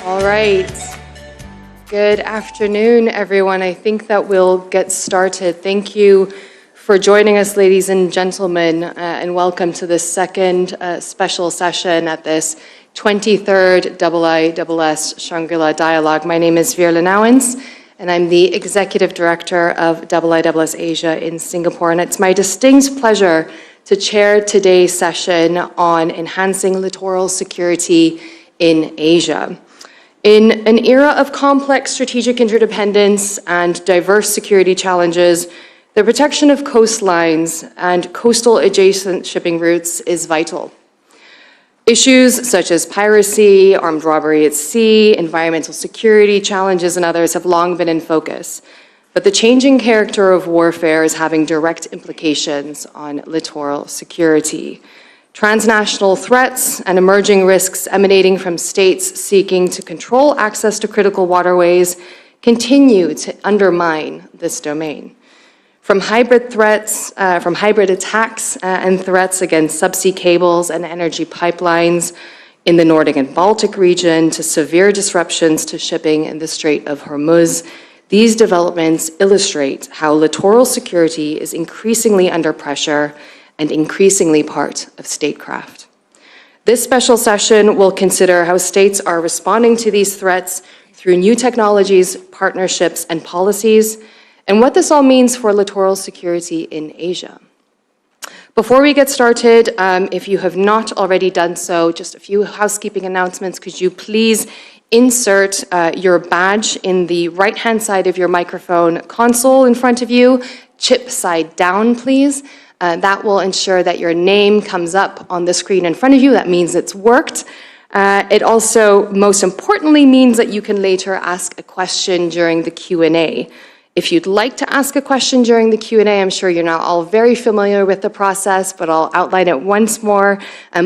All right. Good afternoon, everyone. I think that we'll get started. Thank you for joining us, ladies and gentlemen, and welcome to the second special session at this 23rd IISS Shangri-La Dialogue. My name is Veerle Nouwens, and I'm the Executive Director of IISS Asia in Singapore, and it's my distinct pleasure to chair today's session on enhancing littoral security in Asia. In an era of complex strategic interdependence and diverse security challenges, the protection of coastlines and coastal adjacent shipping routes is vital. Issues such as piracy, armed robbery at sea, environmental security challenges, and others have long been in focus. But the changing character of warfare is having direct implications on littoral security. Transnational threats and emerging risks emanating from states seeking to control access to critical waterways continue to undermine this domain. From hybrid threats, from hybrid attacks and threats against subsea cables and energy pipelines in the Nordic and Baltic region to severe disruptions to shipping in the Strait of Hormuz, these developments illustrate how littoral security is increasingly under pressure and increasingly part of statecraft. This special session will consider how states are responding to these threats through new technologies, partnerships, and policies, and what this all means for littoral security in Asia. Before we get started, if you have not already done so, just a few housekeeping announcements. Could you please insert your badge in the right-hand side of your microphone console in front of you, chip side down, please. That will ensure that your name comes up on the screen in front of you. That means it's worked. It also, most importantly, means that you can later ask a question during the Q&A. If you'd like to ask a question during the Q&A, I'm sure you're now all very familiar with the process, but I'll outline it once more.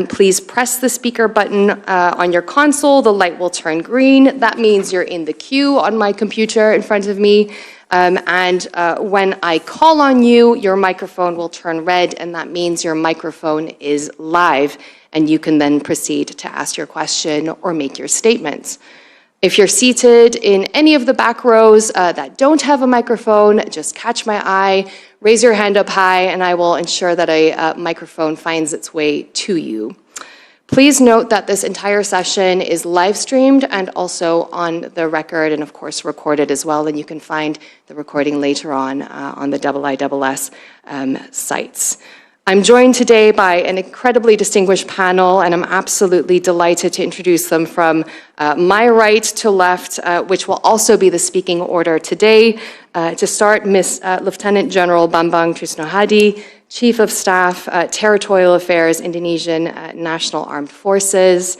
Please press the speaker button on your console. The light will turn green. That means you're in the queue on my computer in front of me. When I call on you, your microphone will turn red, and that means your microphone is live, and you can then proceed to ask your question or make your statements. If you're seated in any of the back rows that don't have a microphone, just catch my eye, raise your hand up high, and I will ensure that a microphone finds its way to you. Please note that this entire session is live streamed and also on the record and of course recorded as well, and you can find the recording later on the IISS sites. I'm joined today by an incredibly distinguished panel, and I'm absolutely delighted to introduce them from my right to left, which will also be the speaking order today. To start, Lieutenant General Bambang Trisnohadi, Chief of Staff, Territorial Affairs, Indonesian National Armed Forces.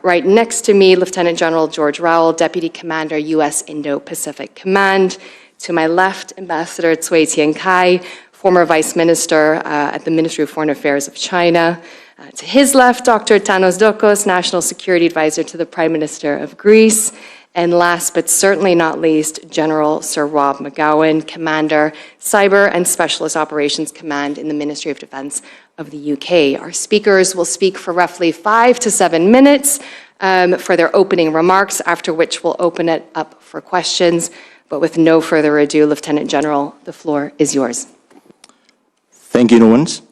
Right next to me, Lieutenant General George Rowell, Deputy Commander, U.S. Indo-Pacific Command. To my left, Ambassador Cui Tiankai, former Vice Minister at the Ministry of Foreign Affairs of China. To his left, Dr. Tanos Dokos, National Security Advisor to the Prime Minister of Greece. And last but certainly not least, General Sir Rob McGowan, Commander, Cyber and Specialist Operations Command in the Ministry of Defense of the UK. Our speakers will speak for roughly 5 to 7 minutes for their opening remarks, after which we'll open it up for questions. But with no further ado, Lieutenant General, the floor is yours. Thank you, Nouwens.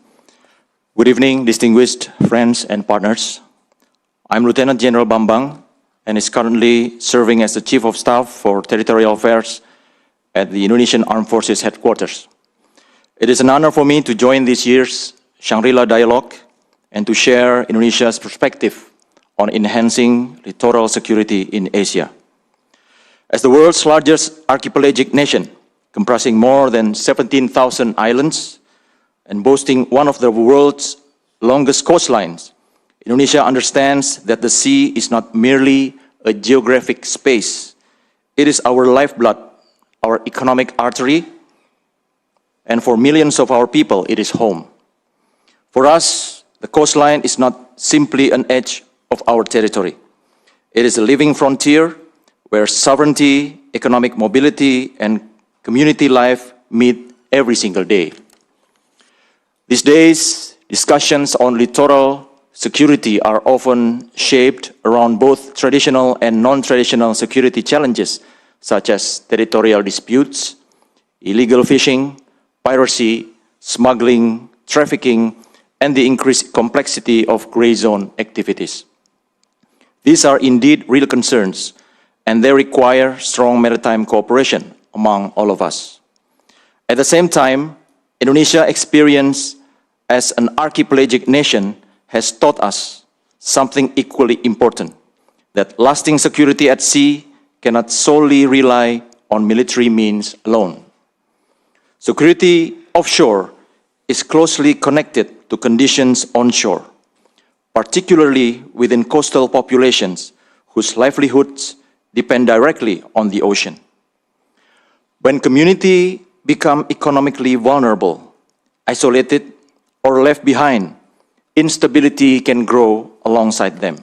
Good evening, distinguished friends and partners. I'm Lieutenant General Bambang, and is currently serving as the Chief of Staff for Territorial Affairs at the Indonesian Armed Forces Headquarters. It is an honor for me to join this year's Shangri-La Dialogue and to share Indonesia's perspective on enhancing littoral security in Asia. As the world's largest archipelagic nation, comprising more than 17,000 islands and boasting one of the world's longest coastlines, Indonesia understands that the sea is not merely a geographic space. It is our lifeblood, our economic artery, and for millions of our people, it is home. For us, the coastline is not simply an edge of our territory. It is a living frontier where sovereignty, economic mobility, and community life meet every single day. These days, discussions on littoral security are often shaped around both traditional and non-traditional security challenges, such as territorial disputes, illegal fishing, piracy, smuggling, trafficking, and the increased complexity of gray zone activities. These are indeed real concerns, and they require strong maritime cooperation among all of us. At the same time, Indonesia's experience as an archipelagic nation has taught us something equally important, that lasting security at sea cannot solely rely on military means alone. Security offshore is closely connected to conditions onshore, particularly within coastal populations whose livelihoods depend directly on the ocean. When communities become economically vulnerable, isolated, or left behind, instability can grow alongside them.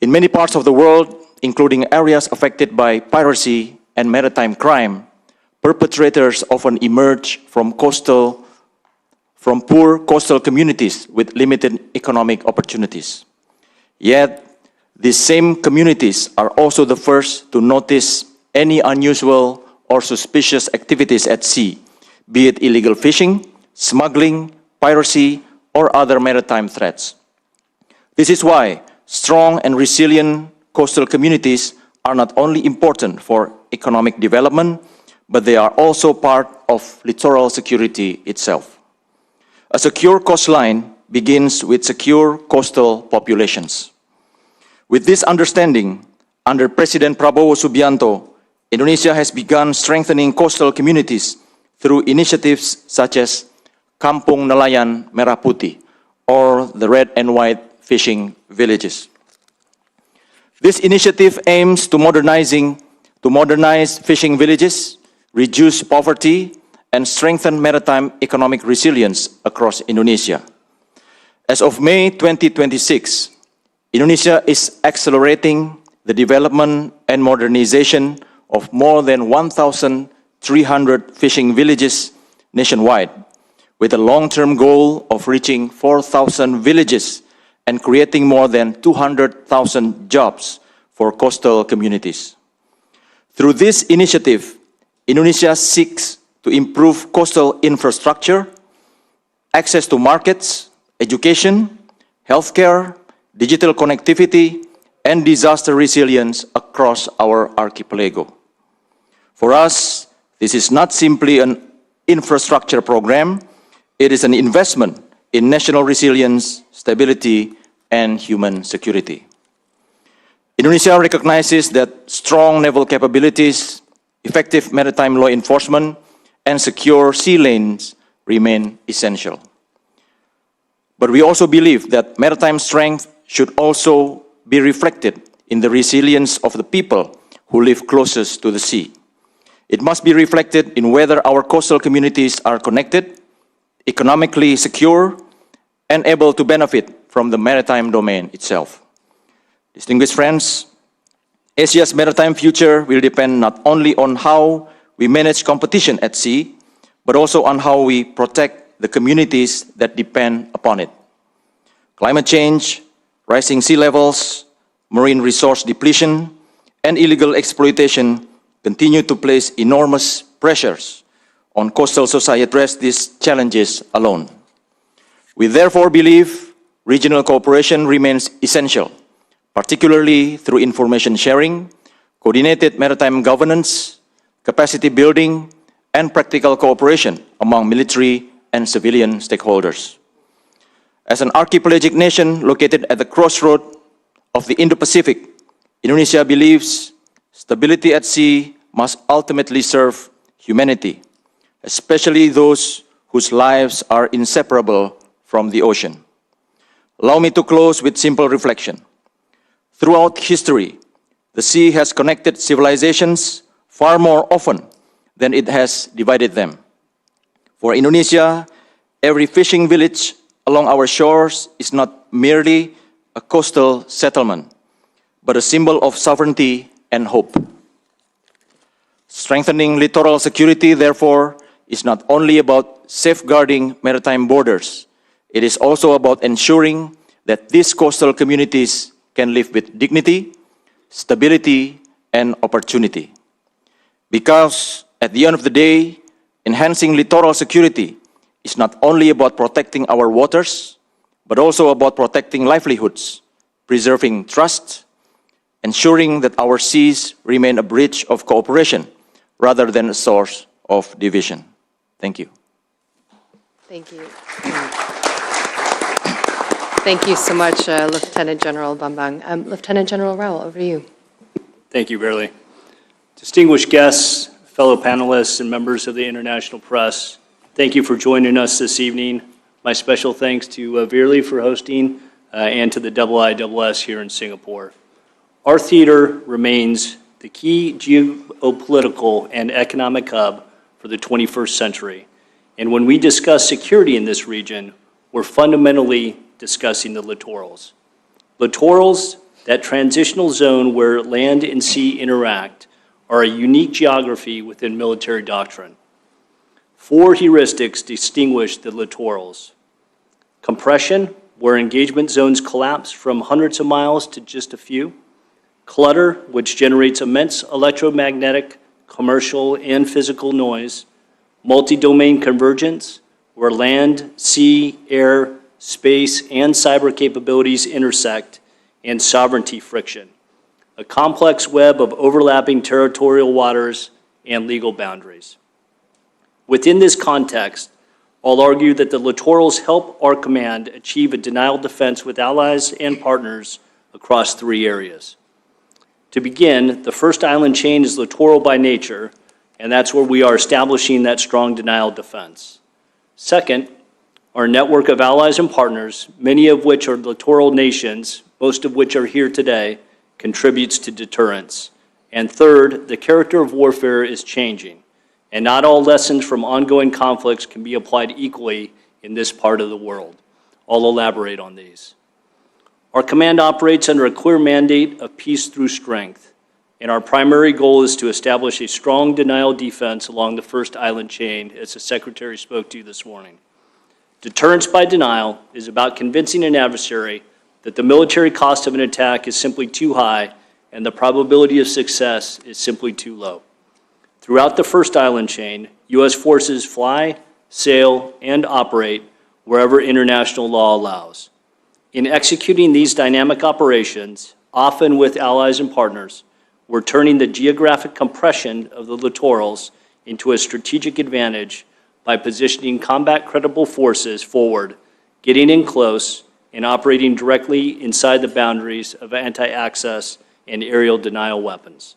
In many parts of the world, including areas affected by piracy and maritime crime, perpetrators often emerge from poor coastal communities with limited economic opportunities. Yet, these same communities are also the first to notice any unusual or suspicious activities at sea, be it illegal fishing, smuggling, piracy, or other maritime threats. This is why strong and resilient coastal communities are not only important for economic development, but they are also part of littoral security itself. A secure coastline begins with secure coastal populations. With this understanding, under President Prabowo Subianto, Indonesia has begun strengthening coastal communities through initiatives such as Kampung Nelayan Merah Putih, or the red and white fishing villages. This initiative aims to modernize fishing villages, reduce poverty, and strengthen maritime economic resilience across Indonesia. As of May 2026, Indonesia is accelerating the development and modernization of more than 1,300 fishing villages nationwide, with a long-term goal of reaching 4,000 villages and creating more than 200,000 jobs for coastal communities. Through this initiative, Indonesia seeks to improve coastal infrastructure, access to markets, education, healthcare, digital connectivity, and disaster resilience across our archipelago. For us, this is not simply an infrastructure program, it is an investment in national resilience, stability, and human security. Indonesia recognizes that strong naval capabilities, effective maritime law enforcement, and secure sea lanes remain essential. But we also believe that maritime strength should also be reflected in the resilience of the people who live closest to the sea. It must be reflected in whether our coastal communities are connected, economically secure, and able to benefit from the maritime domain itself. Distinguished friends, Asia's maritime future will depend not only on how we manage competition at sea, but also on how we protect the communities that depend upon it. Climate change, rising sea levels, marine resource depletion, and illegal exploitation continue to place enormous pressures on coastal society to address these challenges alone. We therefore believe regional cooperation remains essential, particularly through information sharing, coordinated maritime governance, capacity building, and practical cooperation among military and civilian stakeholders. As an archipelagic nation located at the crossroad of the Indo-Pacific, Indonesia believes stability at sea must ultimately serve humanity, especially those whose lives are inseparable from the ocean. Allow me to close with simple reflection. Throughout history, the sea has connected civilizations far more often than it has divided them. For Indonesia, every fishing village along our shores is not merely a coastal settlement, but a symbol of sovereignty and hope. Strengthening littoral security, therefore, is not only about safeguarding maritime borders, it is also about ensuring that these coastal communities can live with dignity, stability, and opportunity. Because at the end of the day, enhancing littoral security is not only about protecting our waters, but also about protecting livelihoods, preserving trust, ensuring that our seas remain a bridge of cooperation rather than a source of division. Thank you. Thank you. Thank you so much, Lieutenant General Bambang. Lieutenant General Rao, over to you. Thank you, Verily. Distinguished guests, fellow panelists, and members of the international press, thank you for joining us this evening. My special thanks to Verily for hosting and to the IISS here in Singapore. Our theater remains the key geopolitical and economic hub for the 21st century. And when we discuss security in this region, we're fundamentally discussing the littorals. Littorals, that transitional zone where land and sea interact, are a unique geography within military doctrine. 4 heuristics distinguish the littorals. Compression, where engagement zones collapse from hundreds of miles to just a few. Clutter, which generates immense electromagnetic, commercial, and physical noise. Multi-domain convergence, where land, sea, air, space, and cyber capabilities intersect. And sovereignty friction, a complex web of overlapping territorial waters and legal boundaries. Within this context, I'll argue that the littorals help our command achieve a denial defense with allies and partners across 3 areas. To begin, the first island chain is littoral by nature, and that's where we are establishing that strong denial defense. Second, our network of allies and partners, many of which are littoral nations, most of which are here today, contributes to deterrence. And third, the character of warfare is changing, and not all lessons from ongoing conflicts can be applied equally in this part of the world. I'll elaborate on these. Our command operates under a clear mandate of peace through strength, and our primary goal is to establish a strong denial defense along the first island chain, as the Secretary spoke to this morning. Deterrence by denial is about convincing an adversary that the military cost of an attack is simply too high and the probability of success is simply too low. Throughout the first island chain, U.S. forces fly, sail, and operate wherever international law allows. In executing these dynamic operations, often with allies and partners, we're turning the geographic compression of the littorals into a strategic advantage by positioning combat-credible forces forward, getting in close, and operating directly inside the boundaries of anti-access and aerial denial weapons.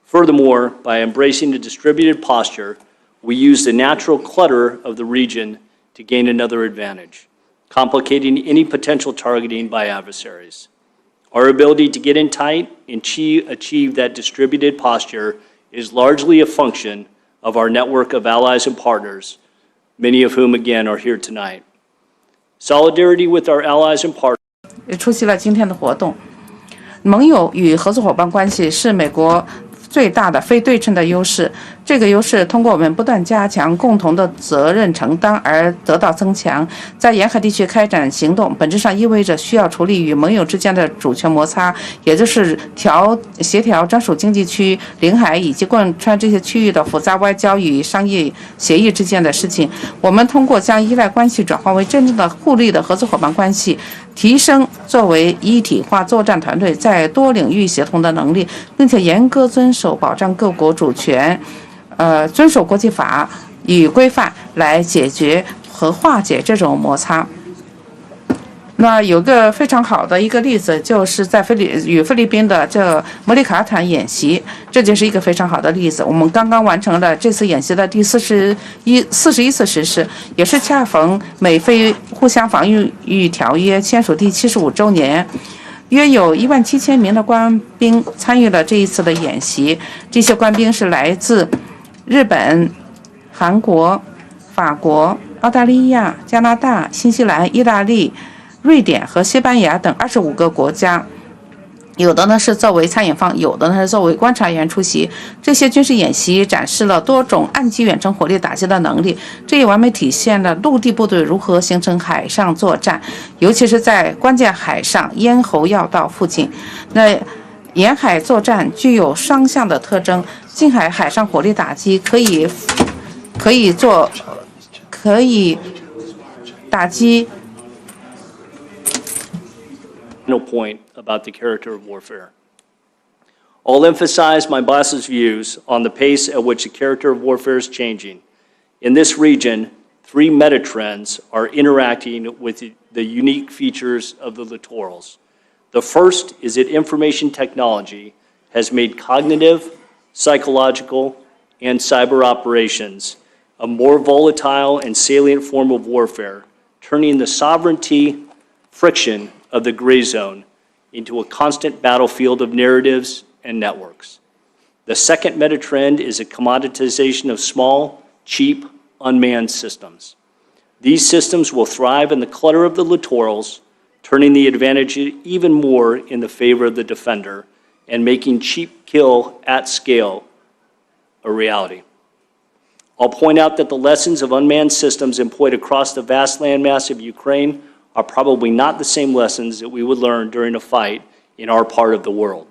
Furthermore, by embracing a distributed posture, we use the natural clutter of the region to gain another advantage, complicating any potential targeting by adversaries. Our ability to get in tight and achieve that distributed posture is largely a function of our network of allies and partners, many of whom, again, are here tonight. Solidarity with our allies and partners. 出席了今天的活动。盟友与合作伙伴关系是美国最大的非对称的优势，这个优势通过我们不断加强共同的责任承担而得到增强。在沿海地区开展行动，本质上意味着需要处理与盟友之间的主权摩擦，也就是协调专属经济区、领海以及贯穿这些区域的复杂外交与商业协议之间的事情。我们通过将依赖关系转化为真正的互利的合作伙伴关系，提升作为一体化作战团队在多领域协同的能力，并且严格遵守保障各国主权，遵守国际法与规范来解决和化解这种摩擦。那有个非常好的一个例子，就是在与菲律宾的这摩利卡坦演习，这就是一个非常好的例子。我们刚刚完成了这次演习的第41次实施，也是恰逢美菲互相防御条约签署第75周年。约有17000名的官兵参与了这一次的演习，这些官兵是来自日本、韩国、法国、澳大利亚、加拿大、新西兰、意大利、瑞典和西班牙等25个国家。有的呢是作为参演方，有的呢是作为观察员出席。这些军事演习展示了多种岸基远程火力打击的能力，这也完美体现了陆地部队如何形成海上作战，尤其是在关键海上咽喉要道附近。那沿海作战具有双向的特征，近海海上火力打击可以打击。Final point about the character of warfare. I'll emphasize my boss's views on the pace at which the character of warfare is changing. In this region, 3 meta-trends are interacting with the unique features of the littorals. The first is that information technology has made cognitive, psychological, and cyber operations a more volatile and salient form of warfare, turning the sovereignty friction of the gray zone into a constant battlefield of narratives and networks. The second meta-trend is a commoditization of small, cheap, unmanned systems. These systems will thrive in the clutter of the littorals, turning the advantage even more in the favor of the defender and making cheap kill at scale a reality. I'll point out that the lessons of unmanned systems employed across the vast landmass of Ukraine are probably not the same lessons that we would learn during a fight in our part of the world.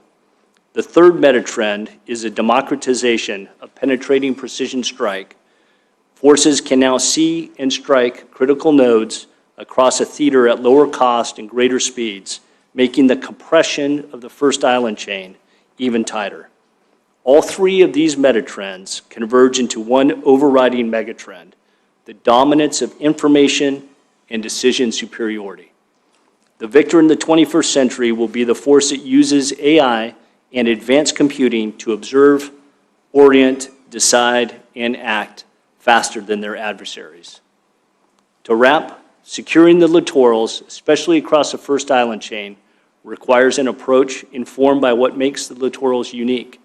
The third meta-trend is a democratization of penetrating precision strike. Forces can now see and strike critical nodes across a theater at lower cost and greater speeds, making the compression of the first island chain even tighter. All 3 of these meta-trends converge into one overriding megatrend, the dominance of information and decision superiority. The victor in the 21st century will be the force that uses AI and advanced computing to observe, orient, decide, and act faster than their adversaries. To wrap, securing the littorals, especially across the first island chain, requires an approach informed by what makes the littorals unique.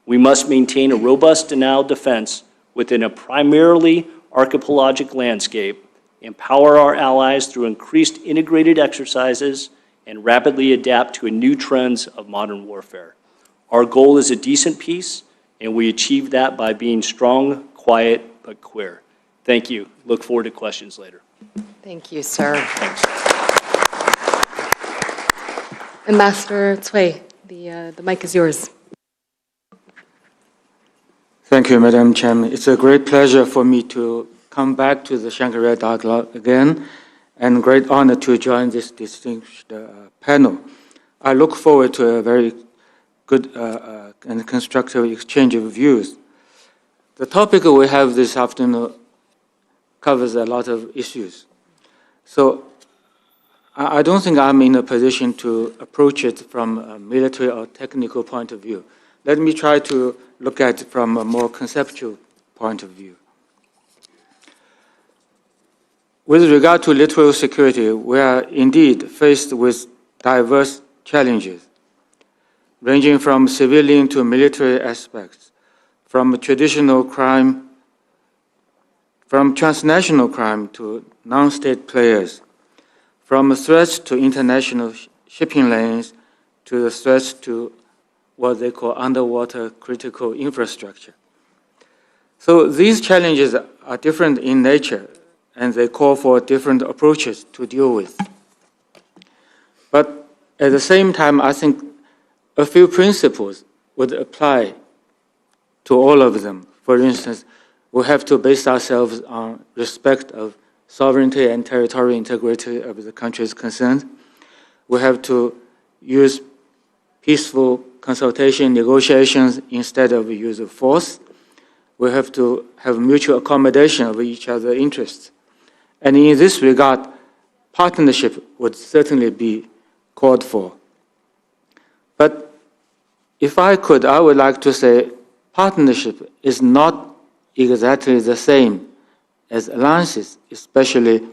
We must maintain a robust denial defense within a primarily archipelagic landscape, empower our allies through increased integrated exercises, and rapidly adapt to new trends of modern warfare. Our goal is a decent peace, and we achieve that by being strong, quiet, but clear. Thank you. Look forward to questions later. Thank you, sir. Thanks. Ambassador Cui, the mic is yours. Thank you, Madam Chairman. It's a great pleasure for me to come back to the Shangri-La Dialogue again, and great honor to join this distinguished panel. I look forward to a very good and constructive exchange of views. The topic we have this afternoon covers a lot of issues. So I don't think I'm in a position to approach it from a military or technical point of view. Let me try to look at it from a more conceptual point of view. With regard to littoral security, we are indeed faced with diverse challenges, ranging from civilian to military aspects, from traditional crime, from transnational crime to non-state players, from threats to international shipping lanes to the threats to what they call underwater critical infrastructure. So these challenges are different in nature, and they call for different approaches to deal with. But at the same time, I think a few principles would apply to all of them. For instance, we have to base ourselves on respect of sovereignty and territorial integrity of the countries concerned. We have to use peaceful consultation, negotiations instead of use of force. We have to have mutual accommodation of each other's interests. And in this regard, partnership would certainly be called for. But if I could, I would like to say partnership is not exactly the same as alliances, especially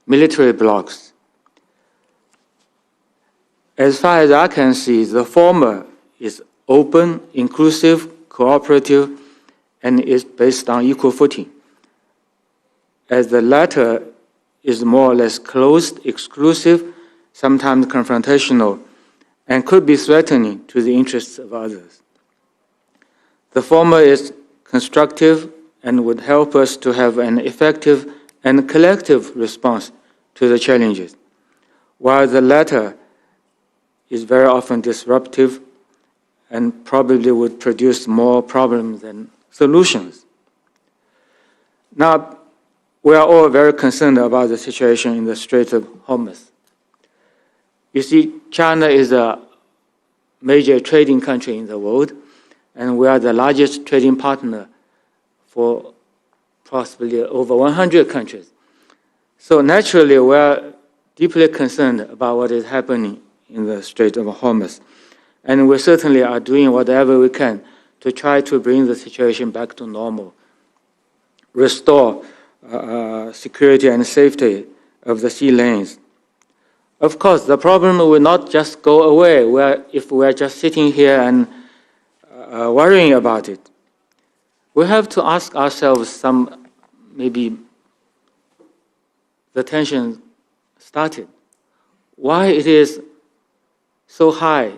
military blocs. As far as I can see, the former is open, inclusive, cooperative, and is based on equal footing, as the latter is more or less closed, exclusive, sometimes confrontational, and could be threatening to the interests of others. The former is constructive and would help us to have an effective and collective response to the challenges, while the latter is very often disruptive and probably would produce more problems than solutions. Now, we are all very concerned about the situation in the Strait of Hormuz. You see, China is a major trading country in the world, and we are the largest trading partner for possibly over 100 countries. So naturally, we are deeply concerned about what is happening in the Strait of Hormuz. And we certainly are doing whatever we can to try to bring the situation back to normal, restore security and safety of the sea lanes. Of course, the problem will not just go away if we are just sitting here and worrying about it. We have to ask ourselves maybe the tension started, why it is so high.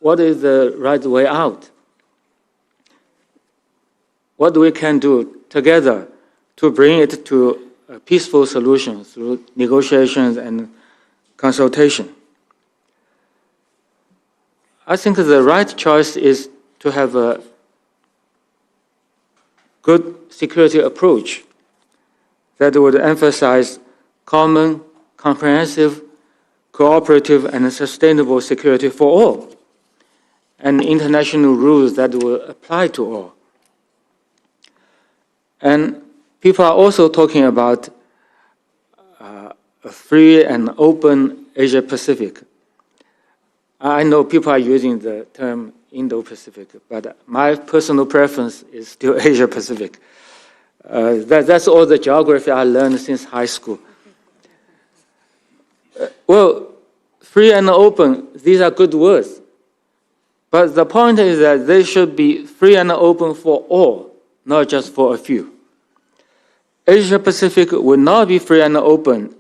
What is the right way out? What we can do together to bring it to a peaceful solution through negotiations and consultation. I think the right choice is to have a good security approach that would emphasize common, comprehensive, cooperative, and sustainable security for all, and international rules that will apply to all. And people are also talking about a free and open Asia-Pacific. I know people are using the term Indo-Pacific, but my personal preference is still Asia-Pacific. That's all the geography I learned since high school. Well, free and open, these are good words. But the point is that they should be free and open for all, not just for a few. Asia-Pacific will not be free and open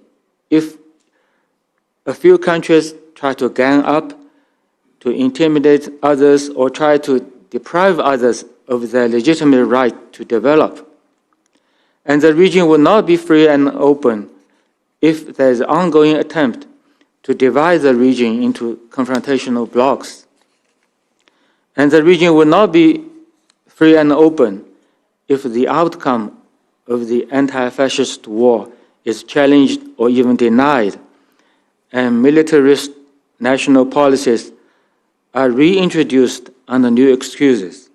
if a few countries try to gang up, to intimidate others, or try to deprive others of their legitimate right to develop. And the region will not be free and open if there is an ongoing attempt to divide the region into confrontational blocs. And the region will not be free and open if the outcome of the anti-fascist war is challenged or even denied, and militarist national policies are reintroduced under new excuses.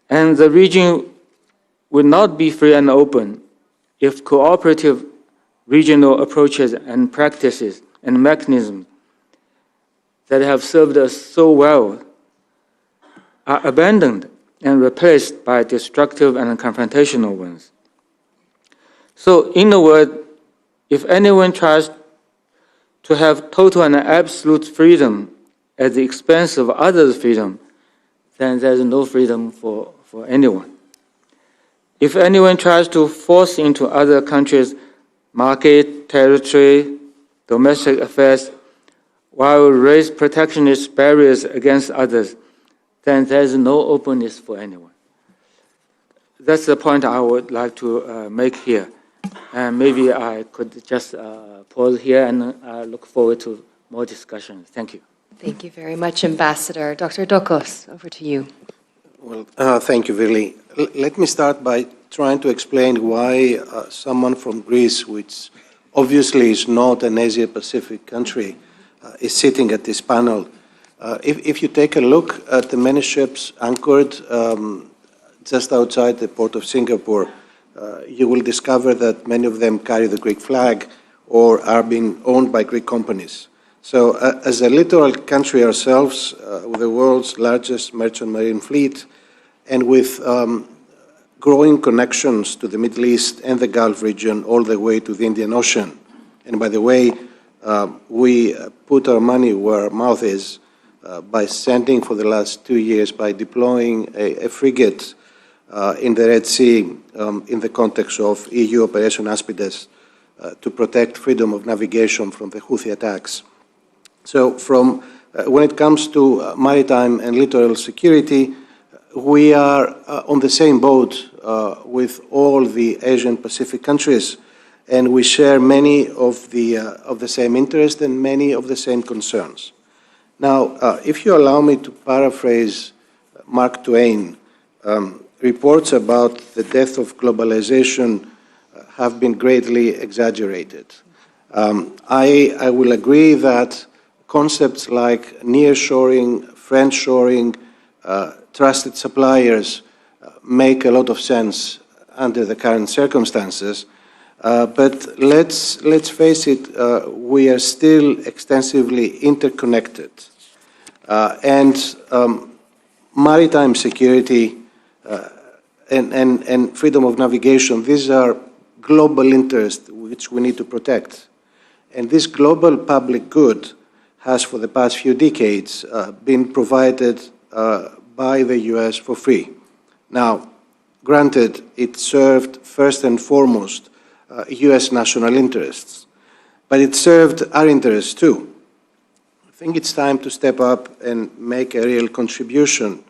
And the region will not be free and open if cooperative regional approaches and practices and mechanisms that have served us so well are abandoned and replaced by destructive and confrontational ones. So, in a word, if anyone tries to have total and absolute freedom at the expense of others' freedom, then there is no freedom for anyone. If anyone tries to force into other countries' market, territory, domestic affairs, while raise protectionist barriers against others, then there is no openness for anyone. That's the point I would like to make here. And maybe I could just pause here, and I look forward to more discussions. Thank you. Thank you very much, Ambassador. Dr. Dokos, over to you. Well, thank you, Virli. Let me start by trying to explain why someone from Greece, which obviously is not an Asia-Pacific country, is sitting at this panel. If you take a look at the many ships anchored just outside the port of Singapore, you will discover that many of them carry the Greek flag or are being owned by Greek companies. So as a littoral country ourselves, with the world's largest merchant marine fleet, and with growing connections to the Middle East and the Gulf region all the way to the Indian Ocean. And by the way, we put our money where our mouth is by sending for the last 2 years, by deploying a frigate in the Red Sea in the context of EU Operation Aspides to protect freedom of navigation from the Houthi attacks. So when it comes to maritime and littoral security, we are on the same boat with all the Asian Pacific countries, and we share many of the same interests and many of the same concerns. Now, if you allow me to paraphrase Mark Twain, reports about the death of globalization have been greatly exaggerated. I will agree that concepts like nearshoring, friendshoring, trusted suppliers make a lot of sense under the current circumstances. But let's face it, we are still extensively interconnected. And maritime security and freedom of navigation, these are global interests which we need to protect. And this global public good has for the past few decades been provided by the US for free. Now, granted, it served first and foremost US national interests, but it served our interests too. I think it's time to step up and make a real contribution.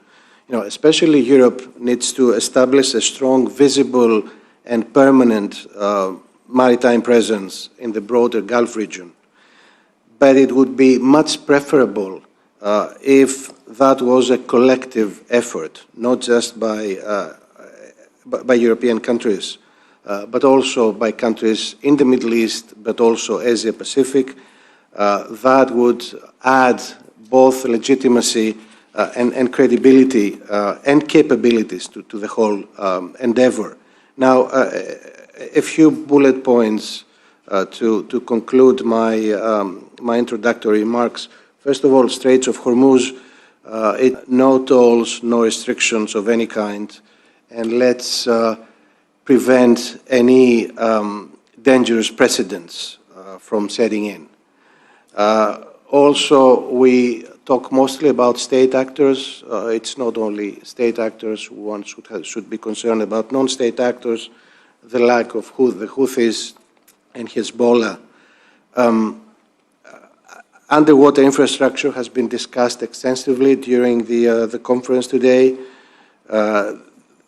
Especially Europe needs to establish a strong, visible, and permanent maritime presence in the broader Gulf region. But it would be much preferable if that was a collective effort, not just by European countries, but also by countries in the Middle East, but also Asia Pacific. That would add both legitimacy and credibility and capabilities to the whole endeavor. Now, a few bullet points to conclude my introductory remarks. First of all, Straits of Hormuz, no tolls, no restrictions of any kind, and let's prevent any dangerous precedents from setting in. Also, we talk mostly about state actors. It's not only state actors. One should be concerned about non-state actors, the lack of the Houthis and Hezbollah. Underwater infrastructure has been discussed extensively during the conference today.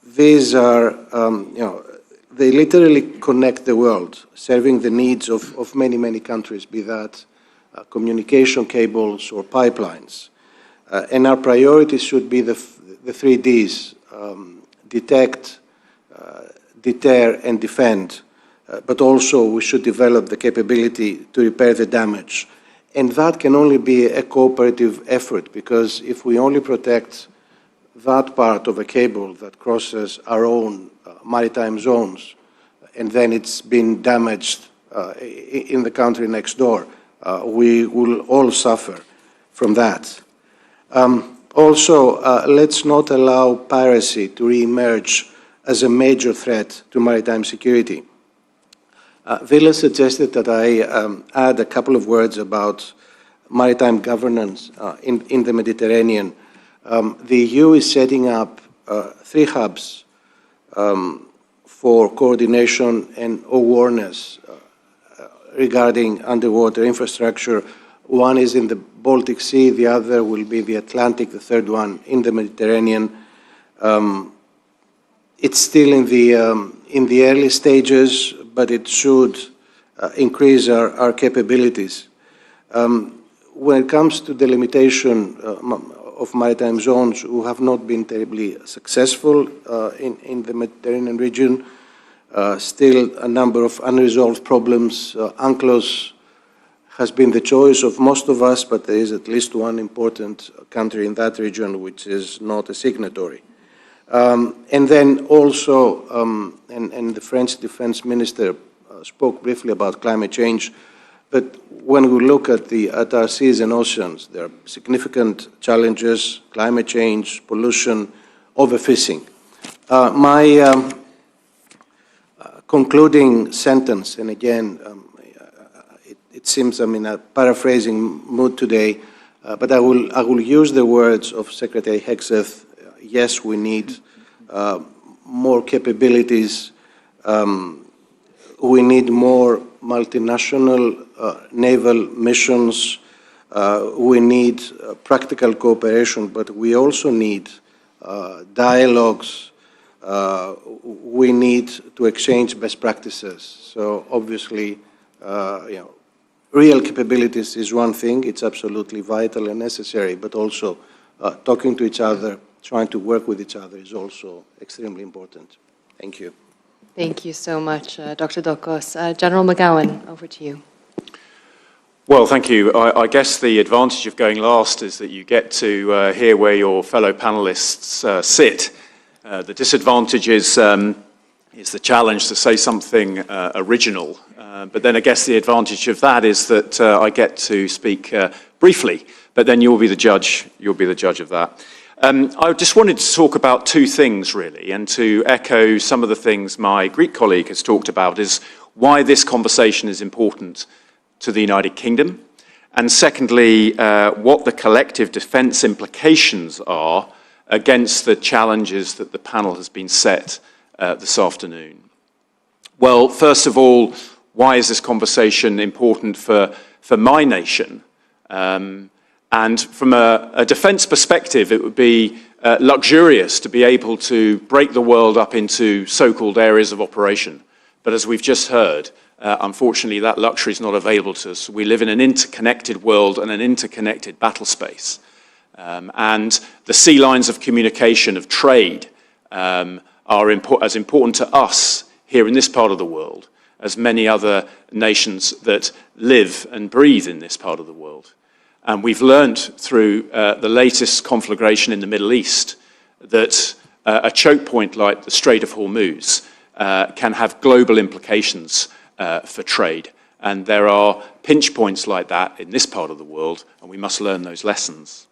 These are, they literally connect the world, serving the needs of many, many countries, be that communication cables or pipelines. And our priorities should be the 3 Ds, detect, deter, and defend. But also we should develop the capability to repair the damage. And that can only be a cooperative effort, because if we only protect that part of a cable that crosses our own maritime zones, and then it's been damaged in the country next door, we will all suffer from that. Also, let's not allow piracy to re-emerge as a major threat to maritime security. Vila suggested that I add a couple of words about maritime governance in the Mediterranean. The EU is setting up 3 hubs for coordination and awareness regarding underwater infrastructure. One is in the Baltic Sea, the other will be the Atlantic, the third one in the Mediterranean. It's still in the early stages, but it should increase our capabilities. When it comes to delimitation of maritime zones, who have not been terribly successful in the Mediterranean region, still a number of unresolved problems. UNCLOS has been the choice of most of us, but there is at least one important country in that region which is not a signatory. And then also, and the French defense minister spoke briefly about climate change, but when we look at our seas and oceans, there are significant challenges: climate change, pollution, overfishing. My concluding sentence, and again, it seems I'm in a paraphrasing mood today, but I will use the words of Secretary Hegseth. Yes, we need more capabilities. We need more multinational naval missions. We need practical cooperation, but we also need dialogues. We need to exchange best practices. So obviously, real capabilities is one thing. It's absolutely vital and necessary, but also talking to each other, trying to work with each other is also extremely important. Thank you. Thank you so much, Dr. Dokos. General McGowan, over to you. Well, thank you. I guess the advantage of going last is that you get to hear where your fellow panelists sit. The disadvantage is the challenge to say something original. But then I guess the advantage of that is that I get to speak briefly. But then you'll be the judge. You'll be the judge of that. I just wanted to talk about two things, really, and to echo some of the things my Greek colleague has talked about, is why this conversation is important to the United Kingdom, and secondly, what the collective defence implications are against the challenges that the panel has been set this afternoon. Well, first of all, why is this conversation important for my nation? And from a defence perspective, it would be luxurious to be able to break the world up into so-called areas of operation. But as we've just heard, unfortunately, that luxury is not available to us. We live in an interconnected world and an interconnected battle space. And the sea lines of communication, of trade, are as important to us here in this part of the world as many other nations that live and breathe in this part of the world. And we've learned through the latest conflagration in the Middle East that a choke point like the Strait of Hormuz can have global implications for trade. And there are pinch points like that in this part of the world, and we must learn those lessons.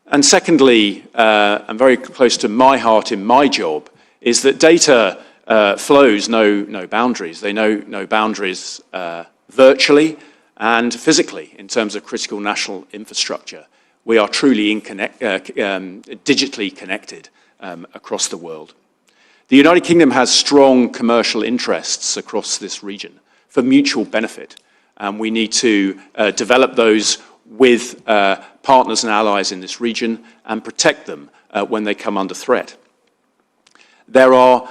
And secondly, and very close to my heart in my job, is that data flows know boundaries. They know no boundaries virtually and physically in terms of critical national infrastructure. We are truly digitally connected across the world. The United Kingdom has strong commercial interests across this region for mutual benefit, and we need to develop those with partners and allies in this region and protect them when they come under threat. There are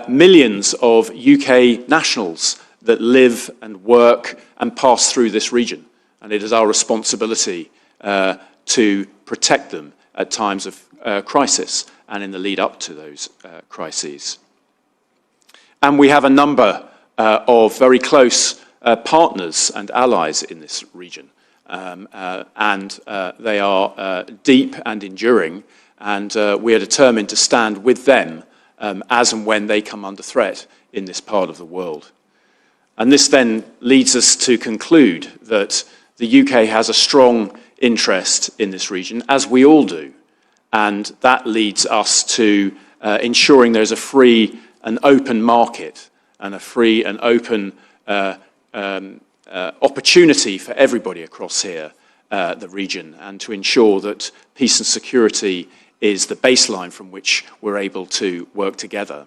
millions of UK nationals that live and work and pass through this region, and it is our responsibility to protect them at times of crisis and in the lead up to those crises. And we have a number of very close partners and allies in this region, and they are deep and enduring, and we are determined to stand with them as and when they come under threat in this part of the world. And this then leads us to conclude that the UK has a strong interest in this region, as we all do. And that leads us to ensuring there's a free and open market and a free and open opportunity for everybody across here, the region, and to ensure that peace and security is the baseline from which we're able to work together.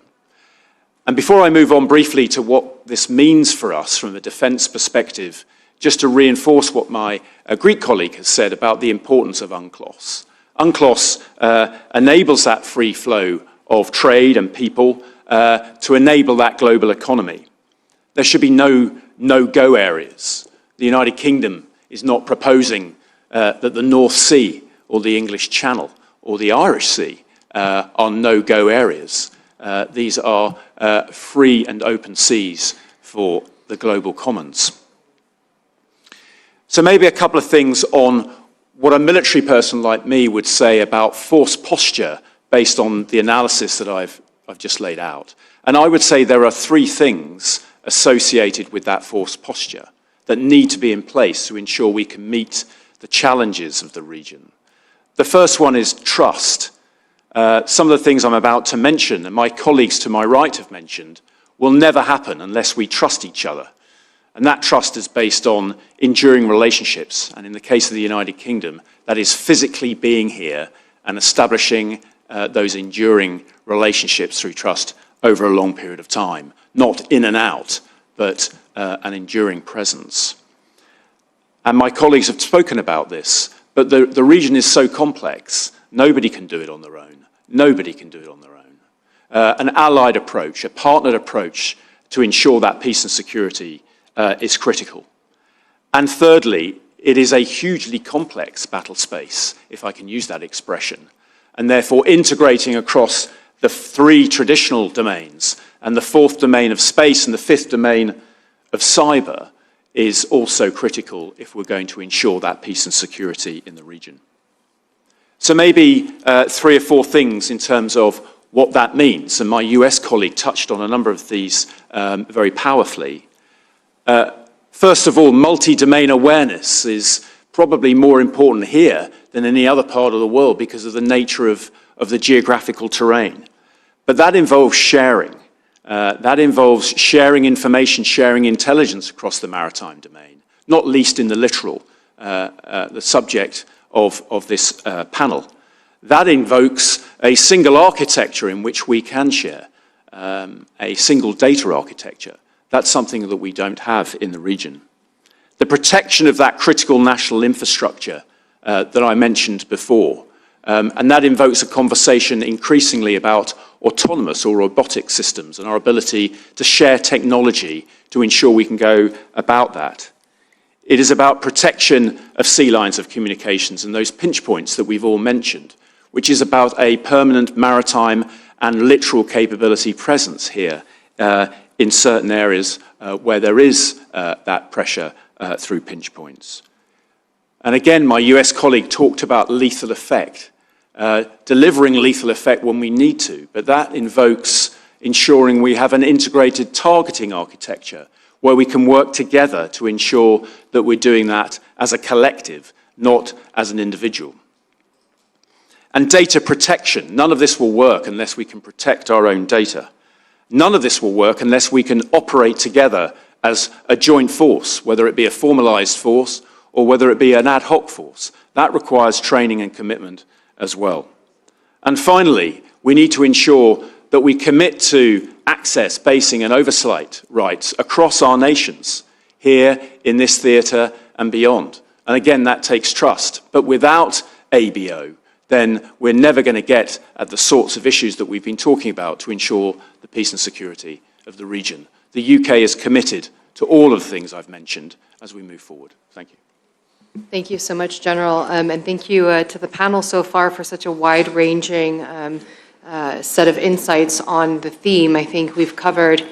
And before I move on briefly to what this means for us from a defence perspective, just to reinforce what my Greek colleague has said about the importance of UNCLOS. UNCLOS enables that free flow of trade and people to enable that global economy. There should be no-go areas. The United Kingdom is not proposing that the North Sea or the English Channel or the Irish Sea are no-go areas. These are free and open seas for the global commons. So maybe a couple of things on what a military person like me would say about force posture based on the analysis that I've just laid out. And I would say there are three things associated with that force posture that need to be in place to ensure we can meet the challenges of the region. The first one is trust. Some of the things I'm about to mention, and my colleagues to my right have mentioned, will never happen unless we trust each other. And that trust is based on enduring relationships. And in the case of the United Kingdom, that is physically being here and establishing those enduring relationships through trust over a long period of time. Not in and out, but an enduring presence. And my colleagues have spoken about this, but the region is so complex, nobody can do it on their own. Nobody can do it on their own. An allied approach, a partnered approach to ensure that peace and security is critical. And thirdly, it is a hugely complex battle space, if I can use that expression, and therefore integrating across the three traditional domains and the fourth domain of space and the fifth domain of cyber is also critical if we're going to ensure that peace and security in the region. So maybe 3 or 4 things in terms of what that means, and my US colleague touched on a number of these very powerfully. First of all, multi-domain awareness is probably more important here than any other part of the world because of the nature of the geographical terrain. But that involves sharing. That involves sharing information, sharing intelligence across the maritime domain, not least in the littoral, the subject of this panel. That invokes a single architecture in which we can share, a single data architecture. That's something that we don't have in the region. The protection of that critical national infrastructure that I mentioned before, and that invokes a conversation increasingly about autonomous or robotic systems and our ability to share technology to ensure we can go about that. It is about protection of sea lines of communications and those pinch points that we've all mentioned, which is about a permanent maritime and littoral capability presence here in certain areas where there is that pressure through pinch points. And again, my US colleague talked about lethal effect, delivering lethal effect when we need to, but that invokes ensuring we have an integrated targeting architecture where we can work together to ensure that we're doing that as a collective, not as an individual. And data protection. None of this will work unless we can protect our own data. None of this will work unless we can operate together as a joint force, whether it be a formalized force or whether it be an ad hoc force. That requires training and commitment as well. And finally, we need to ensure that we commit to access, basing and oversight rights across our nations, here in this theatre and beyond. And again, that takes trust. But without ABO, then we're never going to get at the sorts of issues that we've been talking about to ensure the peace and security of the region. The UK is committed to all of the things I've mentioned as we move forward. Thank you. Thank you so much, General, and thank you to the panel so far for such a wide-ranging set of insights on the theme. I think we've covered,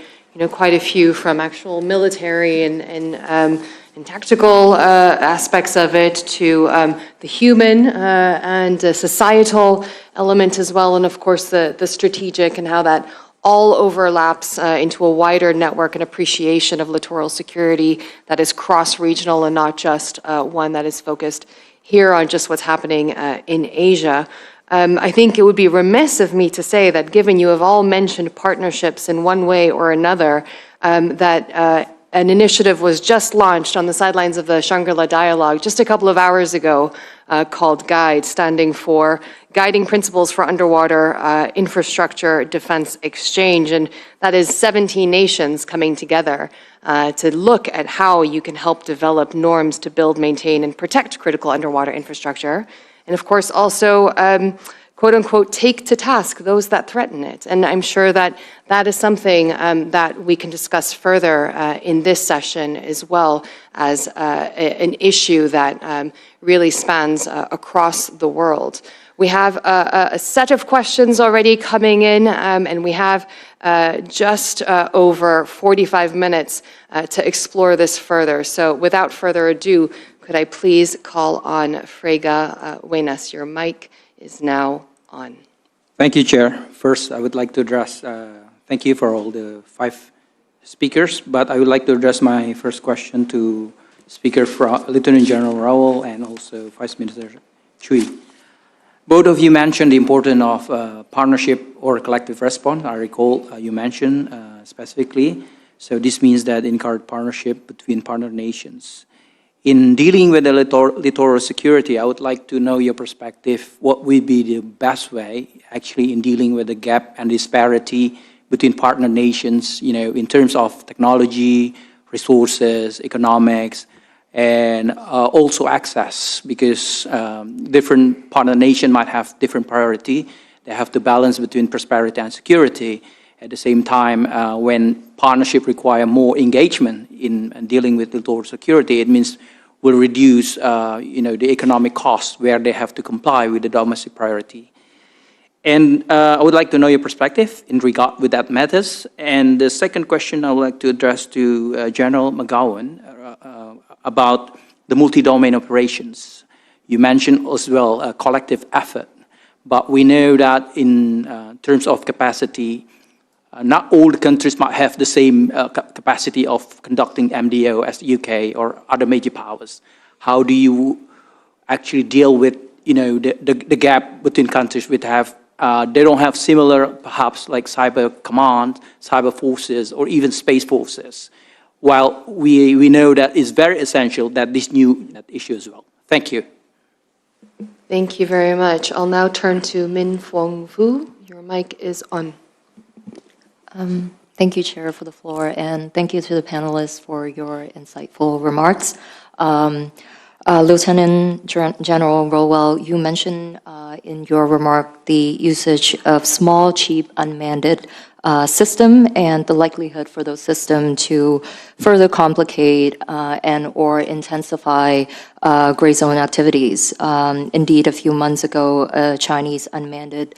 quite a few from actual military and tactical aspects of it to the human and societal element as well, and of course the strategic and how that all overlaps into a wider network and appreciation of littoral security that is cross-regional and not just one that is focused here on just what's happening in Asia. I think it would be remiss of me to say that given you have all mentioned partnerships in one way or another, that an initiative was just launched on the sidelines of the Shangri-La Dialogue just a couple of hours ago called GUIDE, standing for Guiding Principles for Underwater Infrastructure Defense Exchange. And that is 17 nations coming together to look at how you can help develop norms to build, maintain, and protect critical underwater infrastructure. And of course, also, quote unquote, take to task those that threaten it. And I'm sure that that is something that we can discuss further in this session, as well as an issue that really spans across the world. We have a set of questions already coming in, and we have just over 45 minutes to explore this further. So without further ado, could I please call on Frega Wenas? Your mic is now on. Thank you, Chair. First, I would like to address, thank you for all the 5 speakers, but I would like to address my first question to Speaker Lieutenant General Raoul and also Vice Minister Chui. Both of you mentioned the importance of partnership or collective response. I recall you mentioned specifically. So this means that encourage partnership between partner nations. In dealing with the littoral security, I would like to know your perspective. What would be the best way, actually, in dealing with the gap and disparity between partner nations, in terms of technology, resources, economics, and also access, because different part of the nation might have different priority. They have to balance between prosperity and security. At the same time, when partnership require more engagement in dealing with the total security, it means will reduce the economic costs where they have to comply with the domestic priority. And I would like to know your perspective in regard with that matters. And the second question I would like to address to General McGowan about the multi-domain operations. You mentioned as well a collective effort, but we know that in terms of capacity, not all the countries might have the same capacity of conducting MDO as the UK or other major powers. How do you actually deal with the gap between countries which have they don't have similar, perhaps like cyber command, cyber forces, or even space forces? While we know that it's very essential that this new issue as well. Thank you. Thank you very much. I'll now turn to Min Fong Vu. Your mic is on. Thank you, Chair, for the floor, and thank you to the panelists for your insightful remarks. Lieutenant General Rowell, you mentioned in your remark the usage of small, cheap, unmanned system and the likelihood for those systems to further complicate and or intensify gray zone activities. Indeed, a few months ago, a Chinese unmanned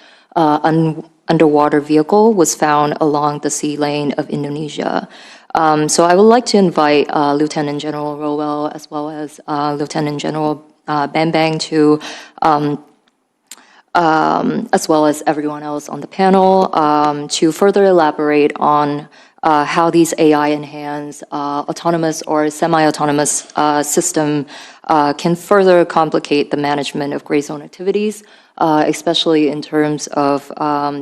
underwater vehicle was found along the sea lane of Indonesia. So I would like to invite Lieutenant General Rowell as well as Lieutenant General Bambang to, as well as everyone else on the panel, to further elaborate on how these AI-enhanced autonomous or semi-autonomous system can further complicate the management of gray zone activities, especially in terms of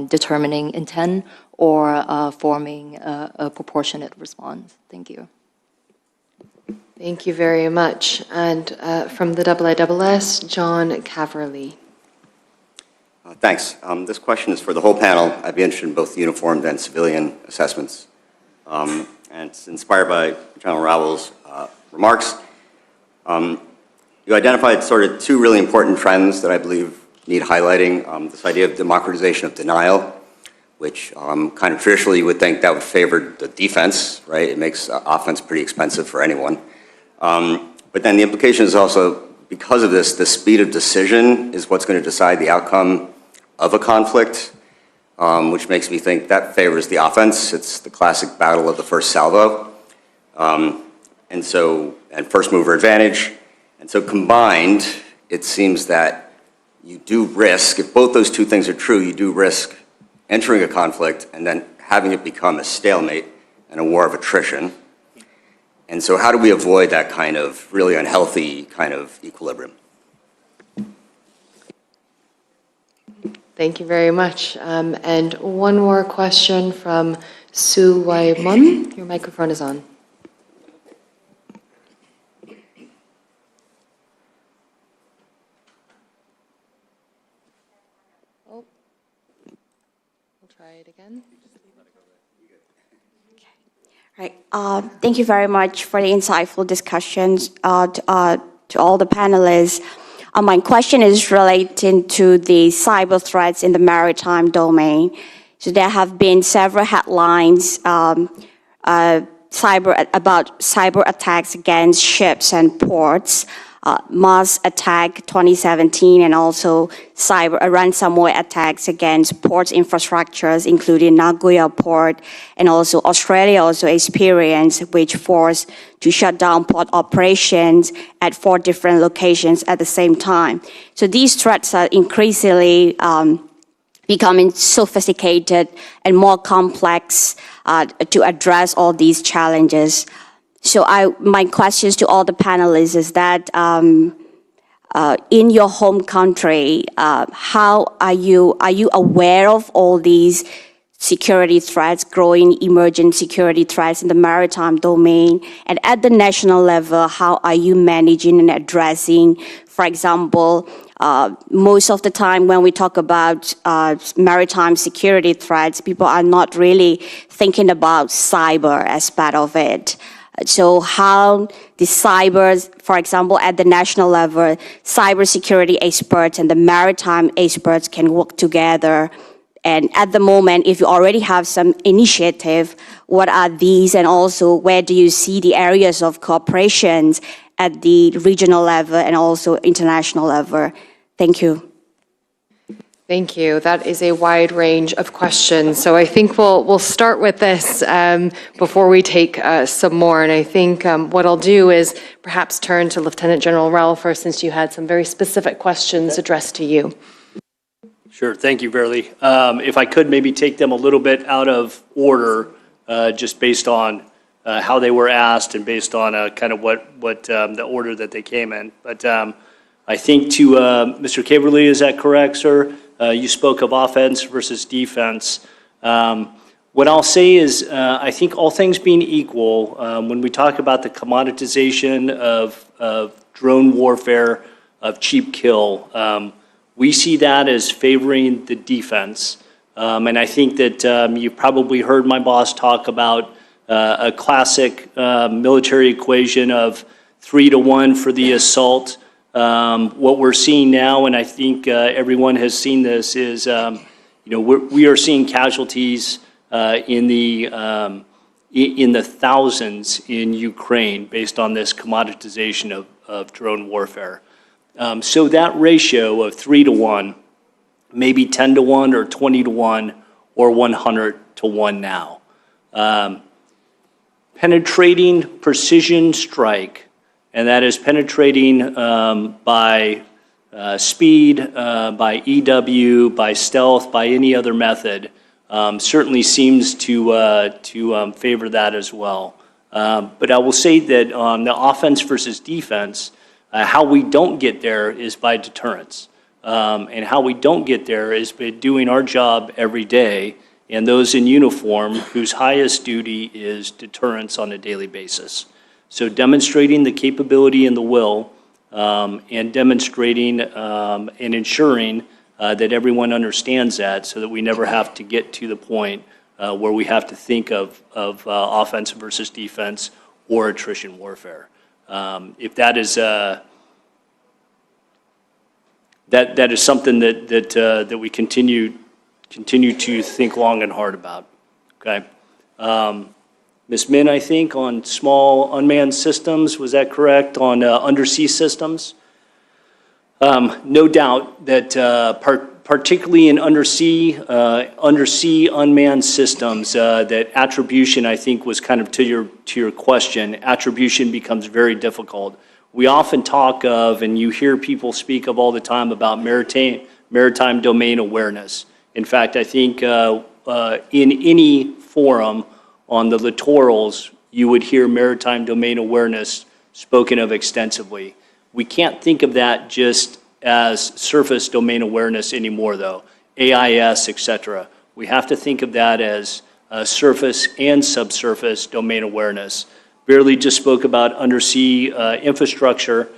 determining intent or forming a proportionate response. Thank you. Thank you very much. And from the IISS, John Caverly. Thanks. This question is for the whole panel. I'd be interested in both uniformed and civilian assessments. And it's inspired by General Rowell's remarks. You identified sort of two really important trends that I believe need highlighting. This idea of democratization of denial, which kind of traditionally you would think that would favor the defense, right? It makes offense pretty expensive for anyone. But then the implication is also, because of this, the speed of decision is what's going to decide the outcome of a conflict, which makes me think that favors the offense. It's the classic battle of the first salvo. And first mover advantage. And so combined, it seems that you do risk, if both those two things are true, you do risk entering a conflict and then having it become a stalemate and a war of attrition. And so how do we avoid that kind of really unhealthy kind of equilibrium? Thank you very much. And one more question from Su Wai Mun. Your microphone is on. Oh, we'll try it again. Right. Thank you very much for the insightful discussions to all the panelists. My question is relating to the cyber threats in the maritime domain. So there have been several headlines about cyber attacks against ships and ports, Mars attack 2017, and also ransomware attacks against port infrastructures, including Nagoya Port, and also Australia also experienced which forced to shut down port operations at 4 different locations at the same time. So these threats are increasingly becoming sophisticated and more complex to address all these challenges. So my questions to all the panelists is that in your home country, how are you aware of all these security threats, growing emerging security threats in the maritime domain? And at the national level, how are you managing and addressing, for example, most of the time when we talk about maritime security threats, people are not really thinking about cyber as part of it. So how the for example, at the national level, cybersecurity experts and the maritime experts can work together. And at the moment, if you already have some initiative, what are these? And also, where do you see the areas of cooperations at the regional level and also international level? Thank you. Thank you. That is a wide range of questions. So I think we'll start with this before we take some more. And I think what I'll do is perhaps turn to Lieutenant General Rowell first, since you had some very specific questions addressed to you. Sure. Thank you, Verily. If I could maybe take them a little bit out of order, just based on how they were asked and based on kind of what the order that they came in. But I think to Mr. Caverly, is that correct, sir? You spoke of offense versus defense. What I'll say is, I think all things being equal, when we talk about the commoditization of drone warfare, of cheap kill, we see that as favoring the defense. And I think that you've probably heard my boss talk about a classic military equation of 3-to-1 for the assault. What we're seeing now, and I think everyone has seen this, is we are seeing casualties in the thousands in Ukraine based on this commoditization of drone warfare. So that ratio of 3-to-1, maybe 10-to-1 or 20-to-1 or 100-to-1 now. Penetrating precision strike, and that is penetrating by speed, by EW, by stealth, by any other method, certainly seems to favor that as well. But I will say that on the offense versus defense, how we don't get there is by deterrence. And how we don't get there is by doing our job every day, and those in uniform whose highest duty is deterrence on a daily basis. So demonstrating the capability and the will, and demonstrating and ensuring that everyone understands that, so that we never have to get to the point where we have to think of offense versus defense or attrition warfare. If that is that is something that we continue to think long and hard about. Okay, Ms. Min, I think on small unmanned systems, was that correct? On undersea systems, no doubt that particularly in undersea unmanned systems, that attribution, I think, was kind of to your question. Attribution becomes very difficult. We often talk of, and you hear people speak of all the time, about maritime domain awareness. In fact, I think in any forum on the littorals, you would hear maritime domain awareness spoken of extensively. We can't think of that just as surface domain awareness anymore, though. AIS, et cetera. We have to think of that as surface and subsurface domain awareness. Barely just spoke about undersea infrastructure.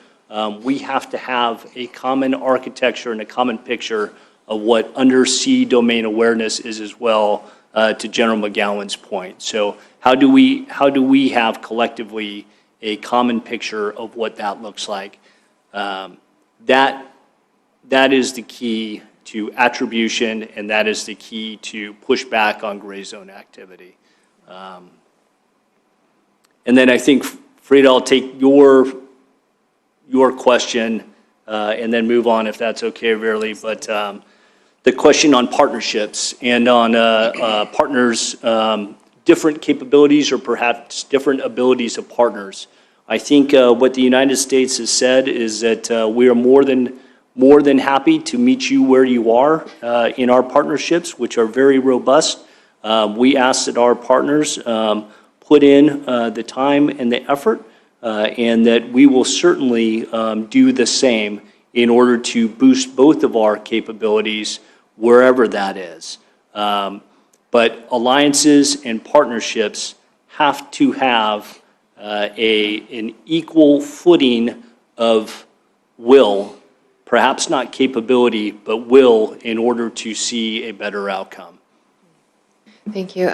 We have to have a common architecture and a common picture of what undersea domain awareness is as well, to General McGowan's point. So how do we have collectively a common picture of what that looks like? That is the key to attribution, and that is the key to push back on gray zone activity. And then I think, Frida, I'll take your question and then move on, if that's okay, Verily. But the question on partnerships and on partners, different capabilities or perhaps different abilities of partners. I think what the United States has said is that we are more than happy to meet you where you are in our partnerships, which are very robust. We ask that our partners put in the time and the effort, and that we will certainly do the same in order to boost both of our capabilities wherever that is. But alliances and partnerships have to have an equal footing of will, perhaps not capability, but will, in order to see a better outcome. Thank you.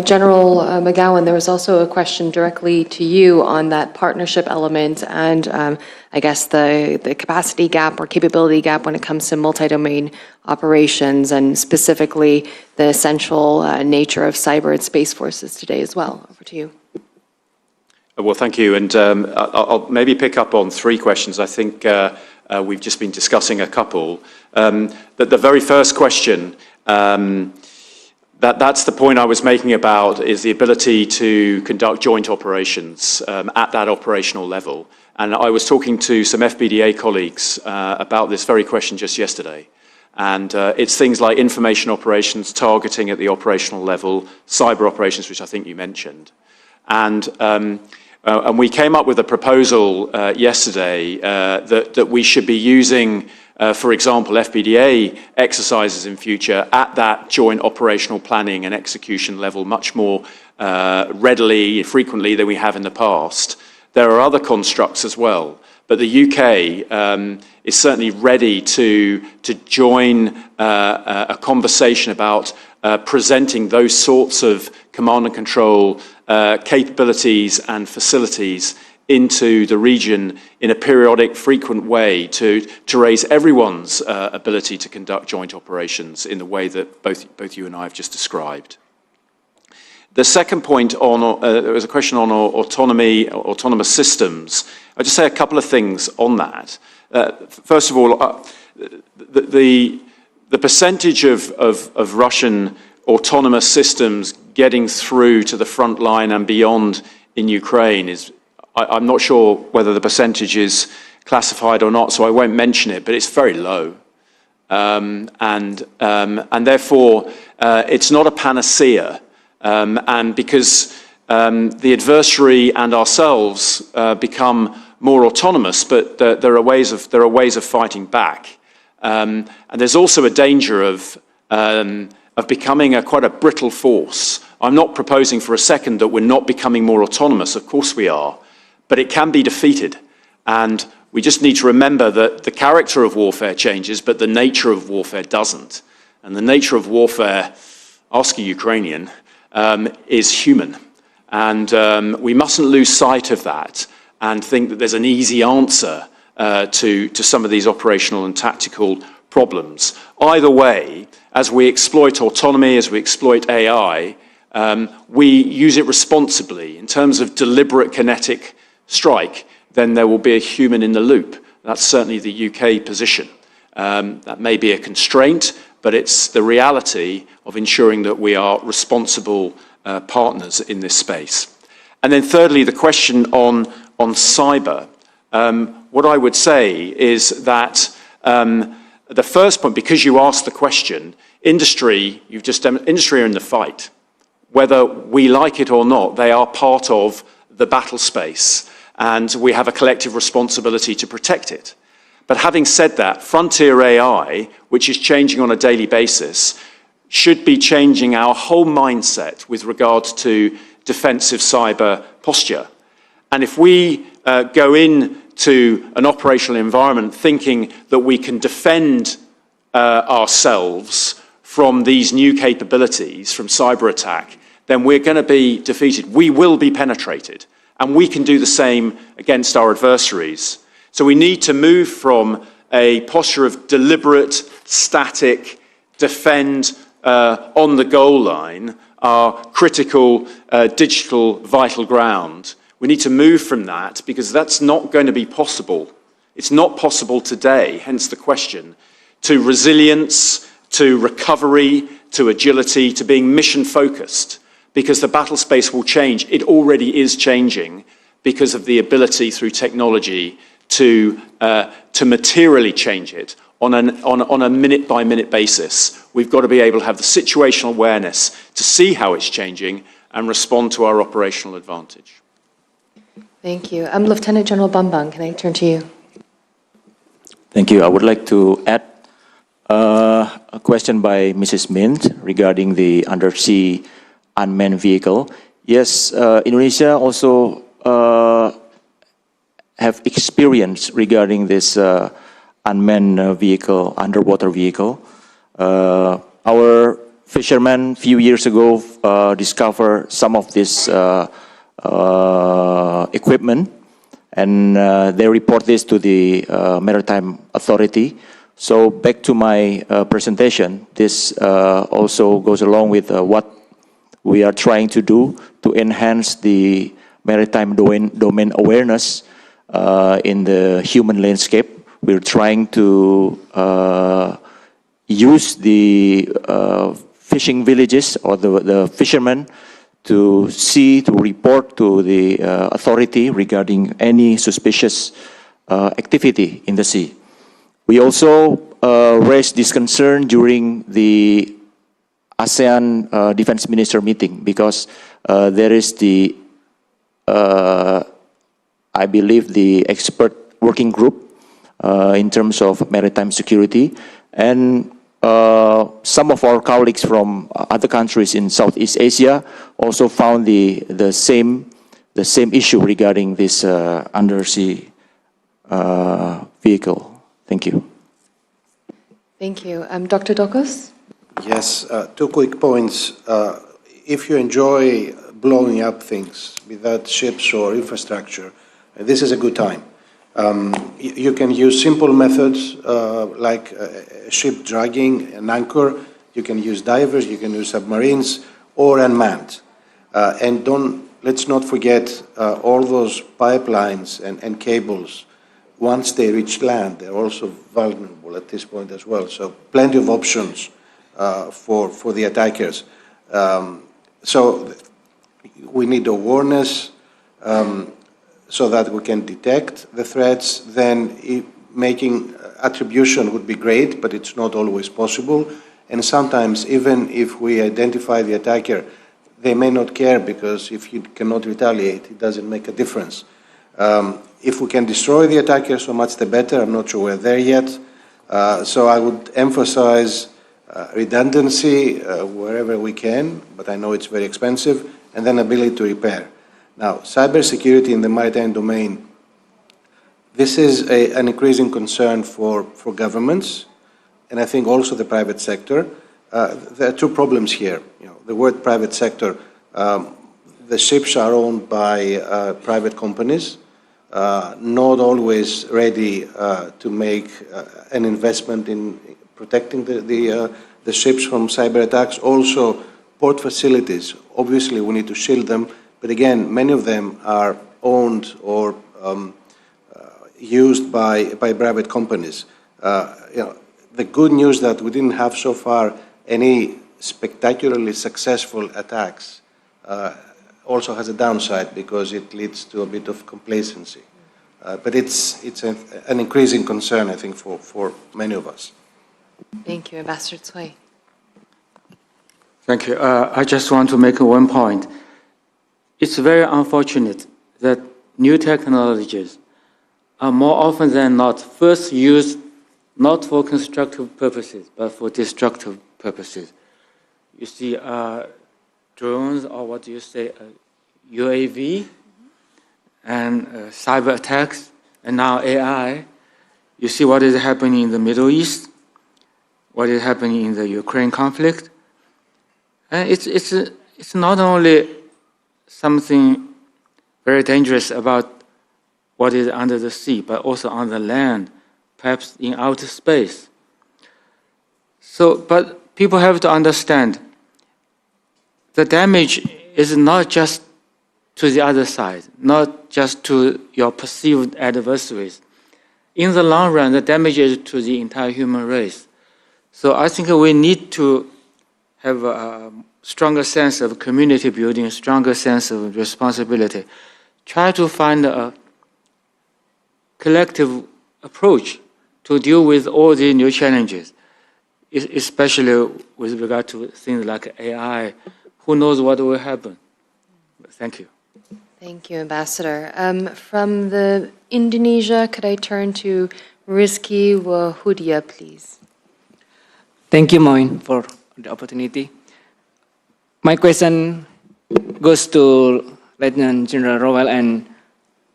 General McGowan, there was also a question directly to you on that partnership element and I guess the capacity gap or capability gap when it comes to multi-domain operations and specifically the essential nature of cyber and space forces today as well. Over to you. Well, thank you. And I'll maybe pick up on three questions. I think we've just been discussing a couple. The very first question, that's the point I was making about is the ability to conduct joint operations at that operational level. And I was talking to some FBDA colleagues about this very question just yesterday. And it's things like information operations, targeting at the operational level, cyber operations, which I think you mentioned. And we came up with a proposal yesterday that we should be using for example, FBDA exercises in future at that joint operational planning and execution level much more readily, frequently than we have in the past. There are other constructs as well, but the UK is certainly ready to join a conversation about presenting those sorts of command and control capabilities and facilities into the region in a periodic, frequent way to raise everyone's ability to conduct joint operations in the way that both you and I have just described. The second point on, there was a question on autonomy, autonomous systems. I'll just say a couple of things on that. First of all, the percentage of Russian autonomous systems getting through to the front line and beyond in Ukraine is, I'm not sure whether the percentage is classified or not, so I won't mention it, but it's very low. And therefore, it's not a panacea. And because the adversary and ourselves become more autonomous, but there are ways of fighting back. And there's also a danger of becoming quite a brittle force. I'm not proposing for a second that we're not becoming more autonomous. Of course we are. But it can be defeated. And we just need to remember that the character of warfare changes, but the nature of warfare doesn't. And the nature of warfare, ask a Ukrainian, is human. And we mustn't lose sight of that and think that there's an easy answer to some of these operational and tactical problems. Either way, as we exploit autonomy, as we exploit AI, we use it responsibly in terms of deliberate kinetic strike, then there will be a human in the loop. That's certainly the UK position. That may be a constraint, but it's the reality of ensuring that we are responsible partners in this space. And then thirdly, the question on cyber. What I would say is that the first point, because you asked the question, industry are in the fight. Whether we like it or not, they are part of the battle space, and we have a collective responsibility to protect it. But having said that, frontier AI, which is changing on a daily basis, should be changing our whole mindset with regards to defensive cyber posture. And if we go into an operational environment thinking that we can defend ourselves from these new capabilities, from cyber attack, then we're going to be defeated. We will be penetrated. And we can do the same against our adversaries. So we need to move from a posture of deliberate, static, defend on the goal line, our critical digital vital ground. We need to move from that because that's not going to be possible. It's not possible today, hence the question, to resilience, to recovery, to agility, to being mission-focused. Because the battle space will change. It already is changing because of the ability through technology to materially change it on a minute-by-minute basis. We've got to be able to have the situational awareness to see how it's changing and respond to our operational advantage. Thank you. Lieutenant General Bambang, can I turn to you? Thank you. I would like to add a question by Mrs. Mint regarding the undersea unmanned vehicle. Yes, Indonesia also have experience regarding this unmanned vehicle, underwater vehicle. Our fishermen a few years ago discovered some of this equipment, and they report this to the Maritime Authority. So back to my presentation, this also goes along with what we are trying to do to enhance the maritime domain awareness in the human landscape. We're trying to use the fishing villages or the fishermen to report to the authority regarding any suspicious activity in the sea. We also raised this concern during the ASEAN Defense Minister meeting because there is the, I believe, the expert working group in terms of maritime security, and some of our colleagues from other countries in Southeast Asia also found the same issue regarding this undersea vehicle. Thank you. Thank you. Dr. Dokos? Yes, 2 quick points. If you enjoy blowing up things, be that ships or infrastructure, this is a good time. You can use simple methods like ship dragging, an anchor. You can use divers, you can use submarines, or unmanned. And let's not forget all those pipelines and cables. Once they reach land, they're also vulnerable at this point as well. So plenty of options for the attackers. So we need awareness so that we can detect the threats. Then making attribution would be great, but it's not always possible. And sometimes even if we identify the attacker, they may not care because if you cannot retaliate, it doesn't make a difference. If we can destroy the attacker, so much the better. I'm not sure we're there yet. So I would emphasize redundancy wherever we can, but I know it's very expensive, and then ability to repair. Now, cybersecurity in the maritime domain, this is an increasing concern for governments, and I think also the private sector. There are 2 problems here. The word private sector, the ships are owned by private companies, not always ready to make an investment in protecting the ships from cyber attacks. Also, port facilities, obviously we need to shield them, but again, many of them are owned or used by private companies. The good news that we didn't have so far any spectacularly successful attacks also has a downside because it leads to a bit of complacency. But it's an increasing concern, I think, for many of us. Thank you. Ambassador Tsui. Thank you. I just want to make 1 point. It's very unfortunate that new technologies are more often than not first used not for constructive purposes, but for destructive purposes. You see drones, or what do you say, UAV, and cyber attacks, and now AI. You see what is happening in the Middle East, what is happening in the Ukraine conflict. And it's not only something very dangerous about what is under the sea, but also on the land, perhaps in outer space. So, but people have to understand the damage is not just to the other side, not just to your perceived adversaries. In the long run, the damage is to the entire human race. So I think we need to have a stronger sense of community building, a stronger sense of responsibility. Try to find a collective approach to deal with all the new challenges, especially with regard to things like AI. Who knows what will happen? Thank you. Thank you, Ambassador. From the Indonesia, could I turn to Rizky Wahudia, please? Thank you, Moin, for the opportunity. My question goes to Lieutenant General Rowell and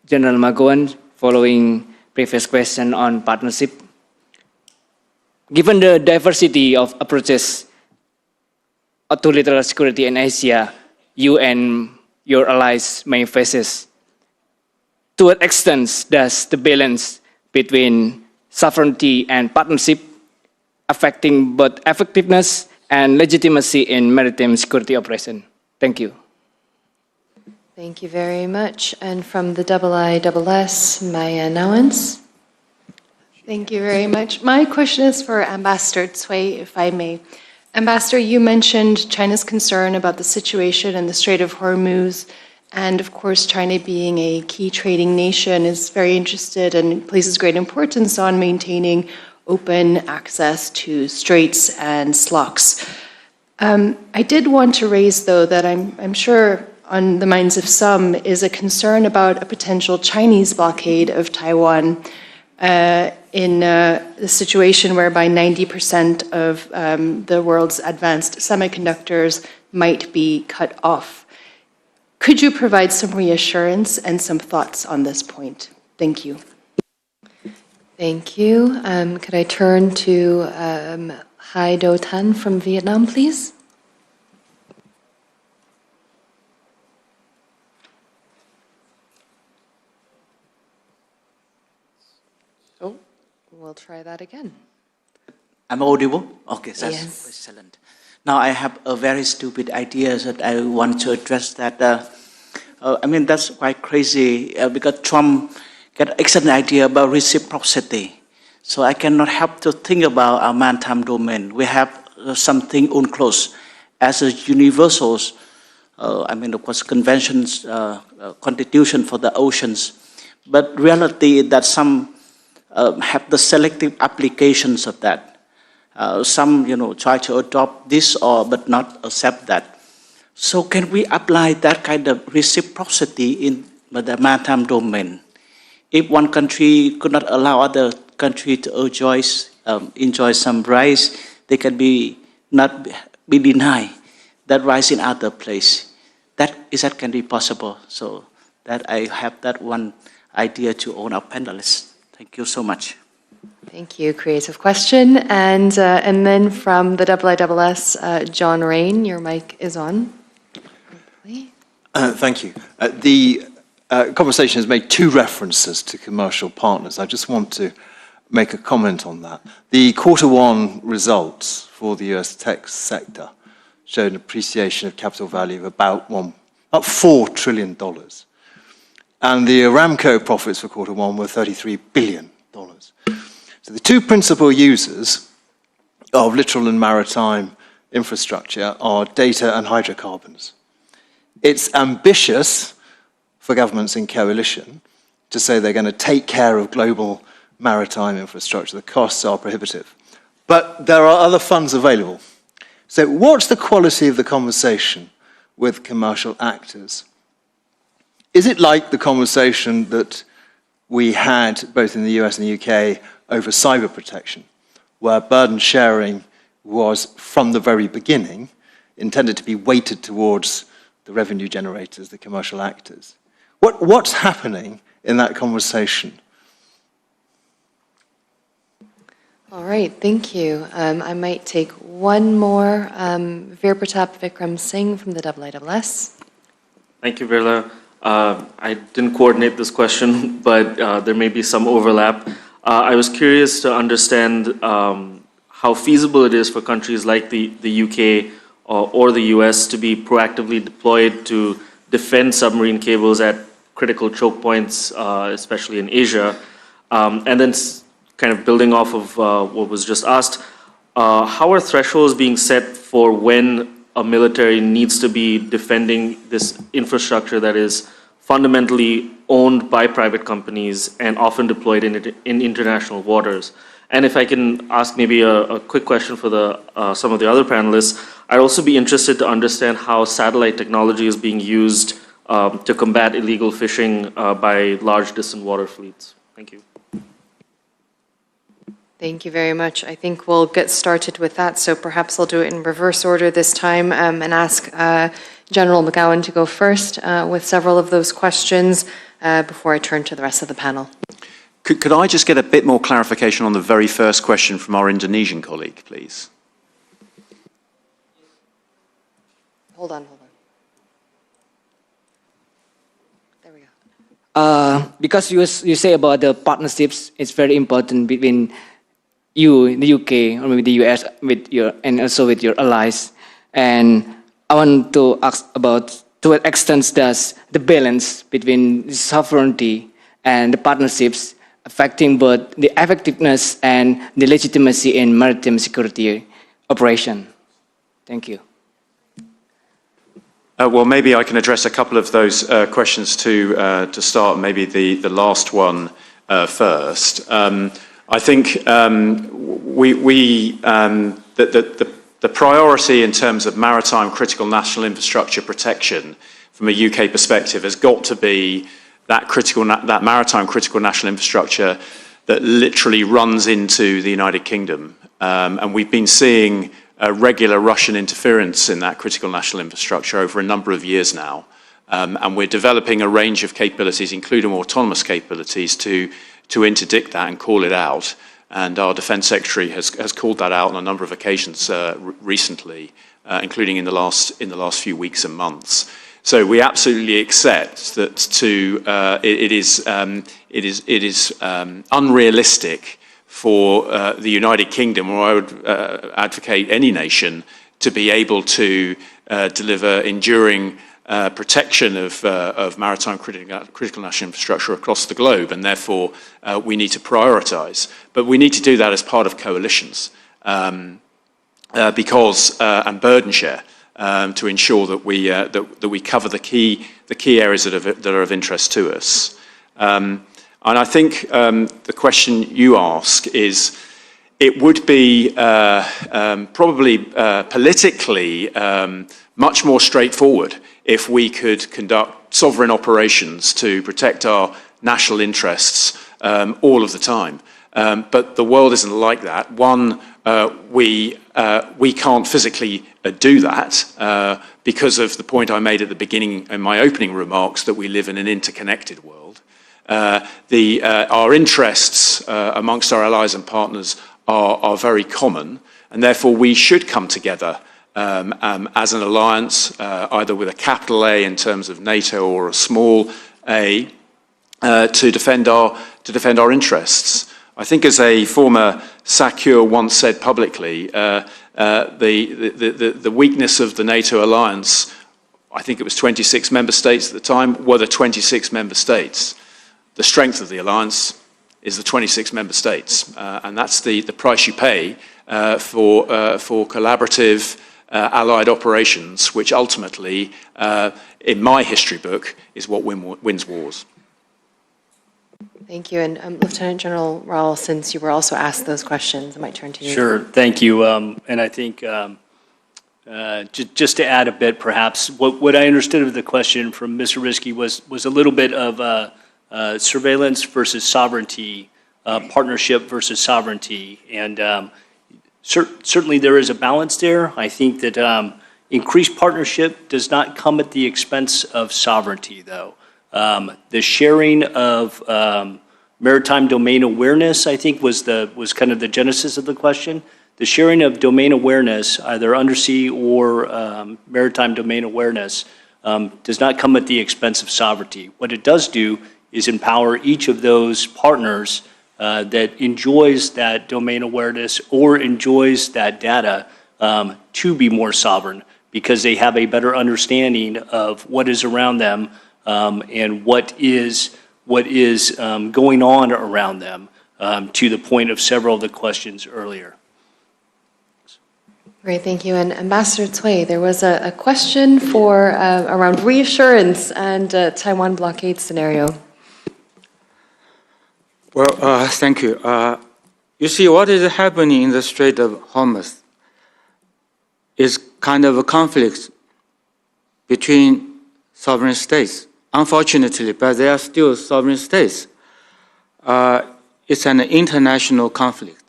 General Magowan, following previous question on partnership. Given the diversity of approaches multilateral security in Asia you and your allies may face? To what extent does the balance between sovereignty and partnership affecting both effectiveness and legitimacy in maritime security operation? Thank you. Thank you very much. And from the IISS, Maya Nawans. Thank you very much. My question is for Ambassador Cui, if I may. Ambassador, you mentioned China's concern about the situation in the Strait of Hormuz, and of course, China being a key trading nation is very interested and places great importance on maintaining open access to straits and slocks. I did want to raise, though, that I'm sure on the minds of some is a concern about a potential Chinese blockade of Taiwan in the situation whereby 90% of the world's advanced semiconductors might be cut off. Could you provide some reassurance and some thoughts on this point? Thank you. Thank you. Could I turn to Hai Do Tan from Vietnam, please? Oh, we'll try that again. I'm audible? Okay, that's Yes. excellent. Now I have a very stupid idea that I want to address that. That's quite crazy because Trump got an excellent idea about reciprocity. So I cannot help to think about our maritime domain. We have something UNCLOS as a universal, of course, conventions, constitution for the oceans. But reality is that some have the selective applications of that. Some, try to adopt this but not accept that. So can we apply that kind of reciprocity in the maritime domain? If one country could not allow other country to enjoy some rights, they can not be denied that rights in other place. That can be possible. So that I have that one idea to all our panelists. Thank you so much. Thank you. Creative question. And then from the IISS, John Rain, your mic is on. Thank you. The conversation has made two references to commercial partners. I just want to make a comment on that. The Q1 results for the US tech sector showed an appreciation of capital value of about $4 trillion. And the Aramco profits for Q1 were $33 billion. So the two principal users of littoral and maritime infrastructure are data and hydrocarbons. It's ambitious for governments in coalition to say they're going to take care of global maritime infrastructure. The costs are prohibitive. But there are other funds available. So what's the quality of the conversation with commercial actors? Is it like the conversation that we had both in the US and the UK over cyber protection, where burden sharing was from the very beginning intended to be weighted towards the revenue generators, the commercial actors? What's happening in that conversation? All right, thank you. I might take one more. Virpratap Vikram Singh from the IISS. Thank you, Virla. I didn't coordinate this question, but there may be some overlap. I was curious to understand how feasible it is for countries like the UK or the US to be proactively deployed to defend submarine cables at critical choke points, especially in Asia. And then kind of building off of what was just asked, how are thresholds being set for when a military needs to be defending this infrastructure that is fundamentally owned by private companies and often deployed in international waters? And if I can ask maybe a quick question for some of the other panelists, I'd also be interested to understand how satellite technology is being used to combat illegal fishing by large distant water fleets. Thank you. Thank you very much. I think we'll get started with that. So perhaps I'll do it in reverse order this time and ask General McGowan to go first with several of those questions before I turn to the rest of the panel. Could I just get a bit more clarification on the very first question from our Indonesian colleague, please? Hold on. There we go. Because you say about the partnerships, it's very important between you, the UK, or maybe the US, and also with your allies. And I want to ask about to what extent does the balance between sovereignty and the partnerships affecting both the effectiveness and the legitimacy in maritime security operation? Thank you. Well, maybe I can address a couple of those questions to start, maybe the last one first. I think the priority in terms of maritime critical national infrastructure protection from a UK perspective has got to be that maritime critical national infrastructure that literally runs into the United Kingdom. And we've been seeing regular Russian interference in that critical national infrastructure over a number of years now. And we're developing a range of capabilities, including autonomous capabilities, to interdict that and call it out. And our Defence Secretary has called that out on a number of occasions recently, including in the last few weeks and months. So we absolutely accept that it is unrealistic for the United Kingdom, or I would advocate any nation, to be able to deliver enduring protection of maritime critical national infrastructure across the globe, and therefore we need to prioritise. But we need to do that as part of coalitions because and burden share to ensure that we cover the key areas that are of interest to us. And I think the question you ask is, it would be probably politically much more straightforward if we could conduct sovereign operations to protect our national interests all of the time. But the world isn't like that. One, we can't physically do that because of the point I made at the beginning in my opening remarks, that we live in an interconnected world. Our interests amongst our allies and partners are very common, and therefore we should come together as an alliance, either with a capital A in terms of NATO or a small a, to defend our interests. I think, as a former SACEUR once said publicly, the weakness of the NATO alliance, I think it was 26 member states at the time, were the 26 member states. The strength of the alliance is the 26 member states, and that's the price you pay for collaborative allied operations, which ultimately, in my history book, is what wins wars. Thank you. And Lieutenant General Rowell, since you were also asked those questions, I might turn to you. Sure, thank you. And I think just to add a bit, perhaps, what I understood of the question from Mr. Risky was a little bit of surveillance versus sovereignty, partnership versus sovereignty. And certainly there is a balance there. I think that increased partnership does not come at the expense of sovereignty, though. The sharing of maritime domain awareness, I think, was kind of the genesis of the question. The sharing of domain awareness, either undersea or maritime domain awareness, does not come at the expense of sovereignty. What it does do is empower each of those partners that enjoys that domain awareness or enjoys that data to be more sovereign, because they have a better understanding of what is around them and what is going on around them, to the point of several of the questions earlier. Great, thank you. And Ambassador Cui, there was a question for around reassurance and Taiwan blockade scenario. Well, thank you. You see, what is happening in the Strait of Hormuz is kind of a conflict between sovereign states. Unfortunately, but they are still sovereign states. It's an international conflict.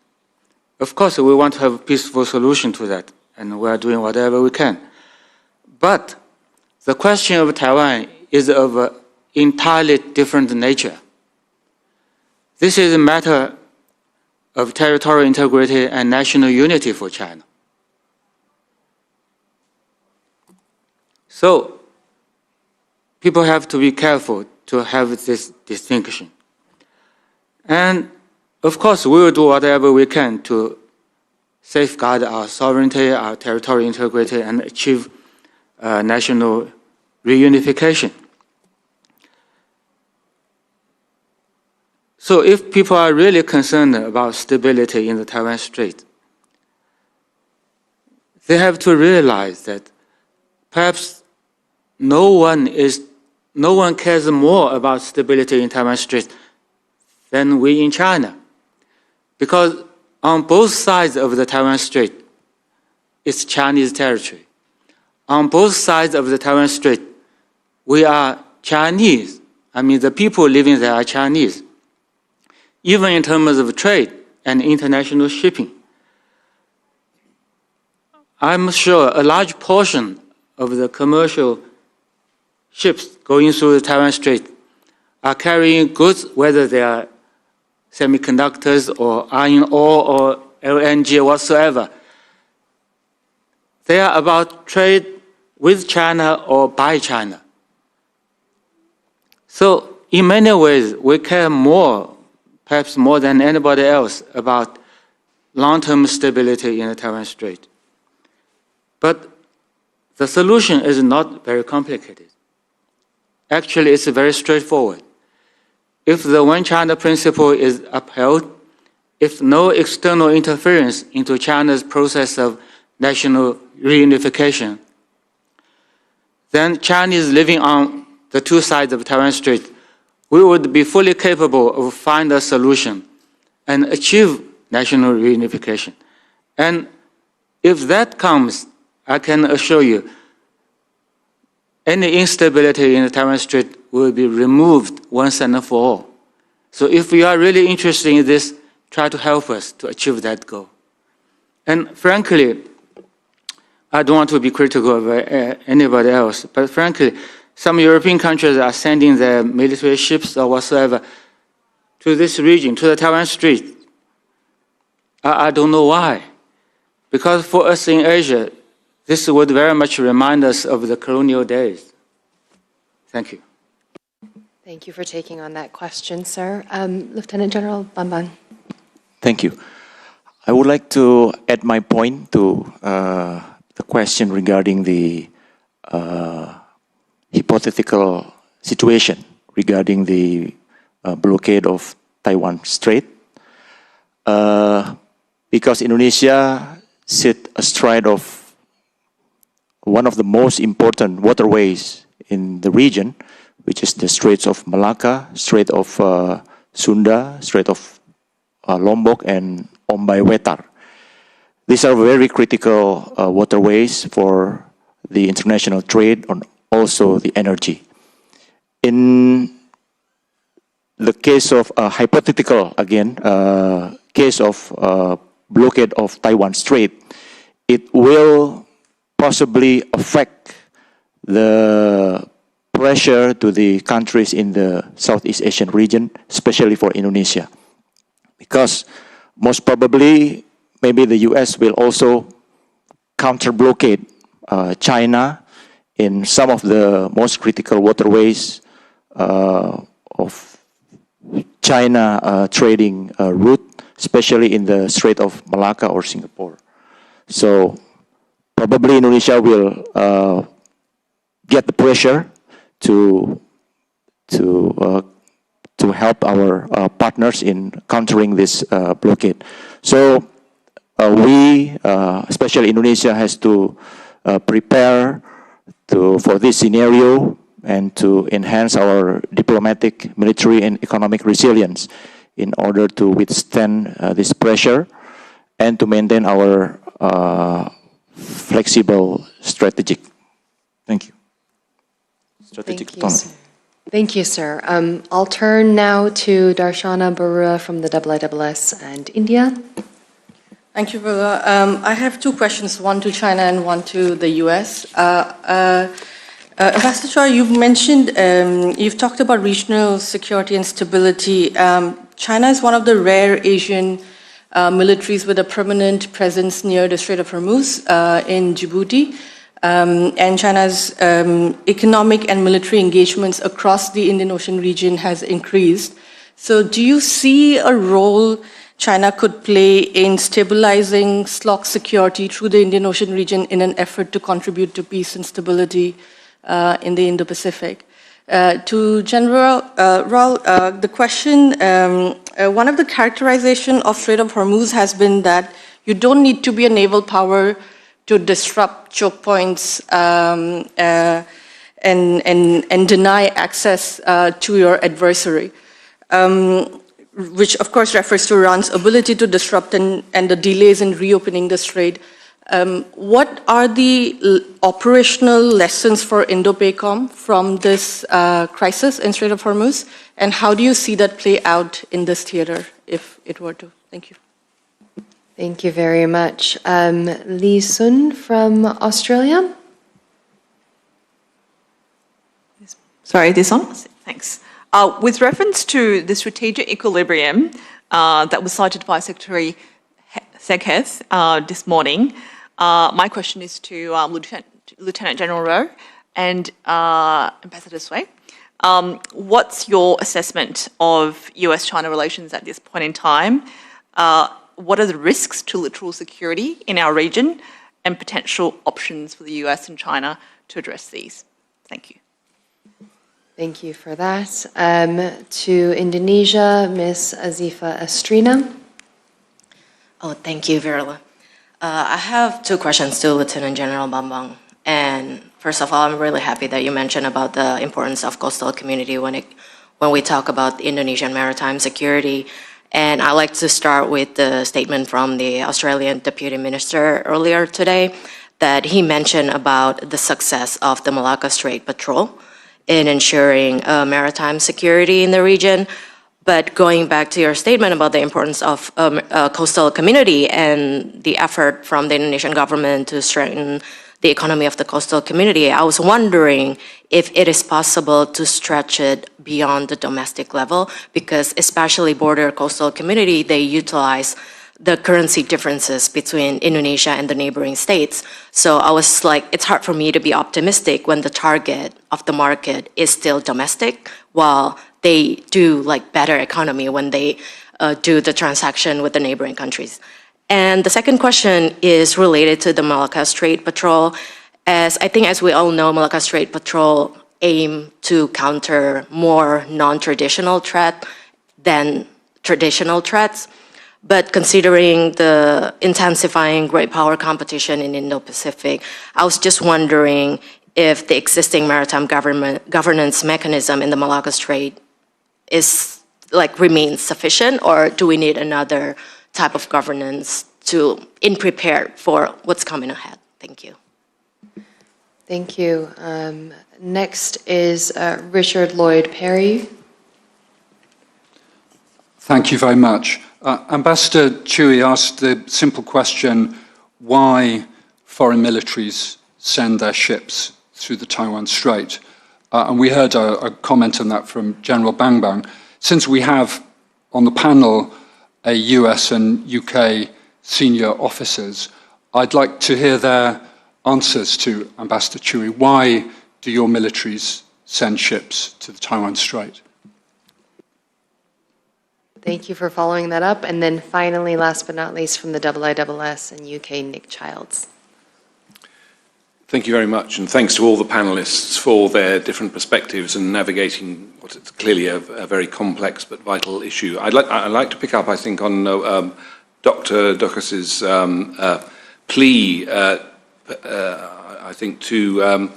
Of course, we want to have a peaceful solution to that, and we are doing whatever we can. But the question of Taiwan is of an entirely different nature. This is a matter of territorial integrity and national unity for China. So people have to be careful to have this distinction. And of course, we will do whatever we can to safeguard our sovereignty, our territorial integrity, and achieve national reunification. So if people are really concerned about stability in the Taiwan Strait, they have to realize that perhaps no one cares more about stability in Taiwan Strait than we in China. Because on both sides of the Taiwan Strait, it's Chinese territory. On both sides of the Taiwan Strait, we are Chinese. I mean, the people living there are Chinese. Even in terms of trade and international shipping, I'm sure a large portion of the commercial ships going through the Taiwan Strait are carrying goods, whether they are semiconductors or iron ore or LNG or whatsoever. They are about trade with China or by China. So in many ways, we care more, perhaps more than anybody else, about long-term stability in the Taiwan Strait. But the solution is not very complicated. Actually, it's very straightforward. If the One China principle is upheld, if no external interference into China's process of national reunification, then Chinese living on the two sides of Taiwan Strait, we would be fully capable of finding a solution and achieve national reunification. And if that comes, I can assure you, any instability in the Taiwan Strait will be removed once and for all. So if you are really interested in this, try to help us to achieve that goal. And frankly, I don't want to be critical of anybody else, but frankly, some European countries are sending their military ships or whatsoever to this region, to the Taiwan Strait. I don't know why. Because for us in Asia, this would very much remind us of the colonial days. Thank you. Thank you for taking on that question, sir. Lieutenant General Bambang. Thank you. I would like to add my point to the question regarding the hypothetical situation regarding the blockade of Taiwan Strait. Because Indonesia sits astride of one of the most important waterways in the region, which is the Straits of Malacca, Strait of Sunda, Strait of Lombok, and Ombai Wetar. These are very critical waterways for the international trade and also the energy. In the case of hypothetical, again, case of blockade of Taiwan Strait, it will possibly affect the pressure to the countries in the Southeast Asian region, especially for Indonesia. Because most probably, maybe the US will also counter-blockade China in some of the most critical waterways of China trading route, especially in the Strait of Malacca or Singapore. So probably Indonesia will get the pressure to help our partners in countering this blockade. So we, especially Indonesia, has to prepare for this scenario and to enhance our diplomatic, military, and economic resilience in order to withstand this pressure and to maintain our flexible strategic. Thank you. Strategic autonomy. Thank you, sir. I'll turn now to Darshana Barua from the IISS and India. Thank you, Barua. I have two questions, one to China and one to the US. Ambassador Choi, you've talked about regional security and stability. China is one of the rare Asian militaries with a permanent presence near the Strait of Hormuz in Djibouti. and China's economic and military engagements across the Indian Ocean region has increased. So do you see a role China could play in stabilizing SLOC security through the Indian Ocean region in an effort to contribute to peace and stability in the Indo-Pacific? To General Raul, the question, one of the characterization of Strait of Hormuz has been that you don't need to be a naval power to disrupt choke points and deny access to your adversary, which of course refers to Iran's ability to disrupt and the delays in reopening the strait. What are the operational lessons for Indo-PACOM from this crisis in Strait of Hormuz, and how do you see that play out in this theater, if it were to? Thank you. Thank you very much. Lee Sun from Australia. Sorry, this on? Thanks. With reference to the strategic equilibrium that was cited by Secretary Segheith this morning, my question is to Lieutenant General Rowe and Ambassador Sway. What's your assessment of US-China relations at this point in time? What are the risks to littoral security in our region and potential options for the US and China to address these? Thank you. Thank you for that. To Indonesia, Ms. Azifa Estrina. Oh, thank you, Virla. I have two questions to Lieutenant General Bambang. And first of all, I'm really happy that you mentioned about the importance of coastal community when we talk about Indonesian maritime security. And I'd like to start with the statement from the Australian Deputy Minister earlier today that he mentioned about the success of the Malacca Strait Patrol in ensuring maritime security in the region. But going back to your statement about the importance of coastal community and the effort from the Indonesian government to strengthen the economy of the coastal community, I was wondering if it is possible to stretch it beyond the domestic level, because especially border coastal community, they utilize the currency differences between Indonesia and the neighboring states. So I was like, it's hard for me to be optimistic when the target of the market is still domestic, while they do like better economy when they do the transaction with the neighboring countries. And the second question is related to the Malacca Strait Patrol. As I think, as we all know, Malacca Strait Patrol aim to counter more non-traditional threat than traditional threats. But considering the intensifying great power competition in Indo-Pacific, I was just wondering if the existing maritime governance mechanism in the Malacca Strait is remains sufficient, or do we need another type of governance in prepare for what's coming ahead? Thank you. Thank you. Next is Richard Lloyd Perry. Thank you very much. Ambassador Chui asked the simple question, why foreign militaries send their ships through the Taiwan Strait? And we heard a comment on that from General Bambang. Since we have on the panel a US and UK senior officers, I'd like to hear their answers to Ambassador Chui. Why do your militaries send ships to the Taiwan Strait? Thank you for following that up. And then finally, last but not least, from the IISS and UK, Nick Childs. Thank you very much, and thanks to all the panelists for their different perspectives and navigating what is clearly a very complex but vital issue. I'd like to pick up, I think, on Dr. Ducas's plea, I think, to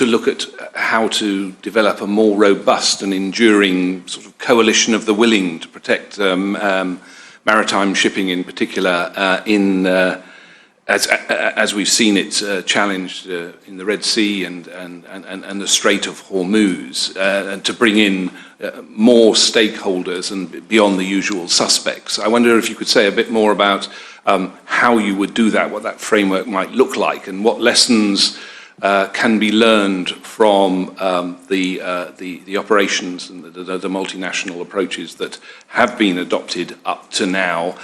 look at how to develop a more robust and enduring sort of coalition of the willing to protect maritime shipping in particular as we've seen it challenged in the Red Sea and the Strait of Hormuz, and to bring in more stakeholders and beyond the usual suspects. I wonder if you could say a bit more about how you would do that, what that framework might look like, and what lessons can be learned from the operations and the multinational approaches that have been adopted up to now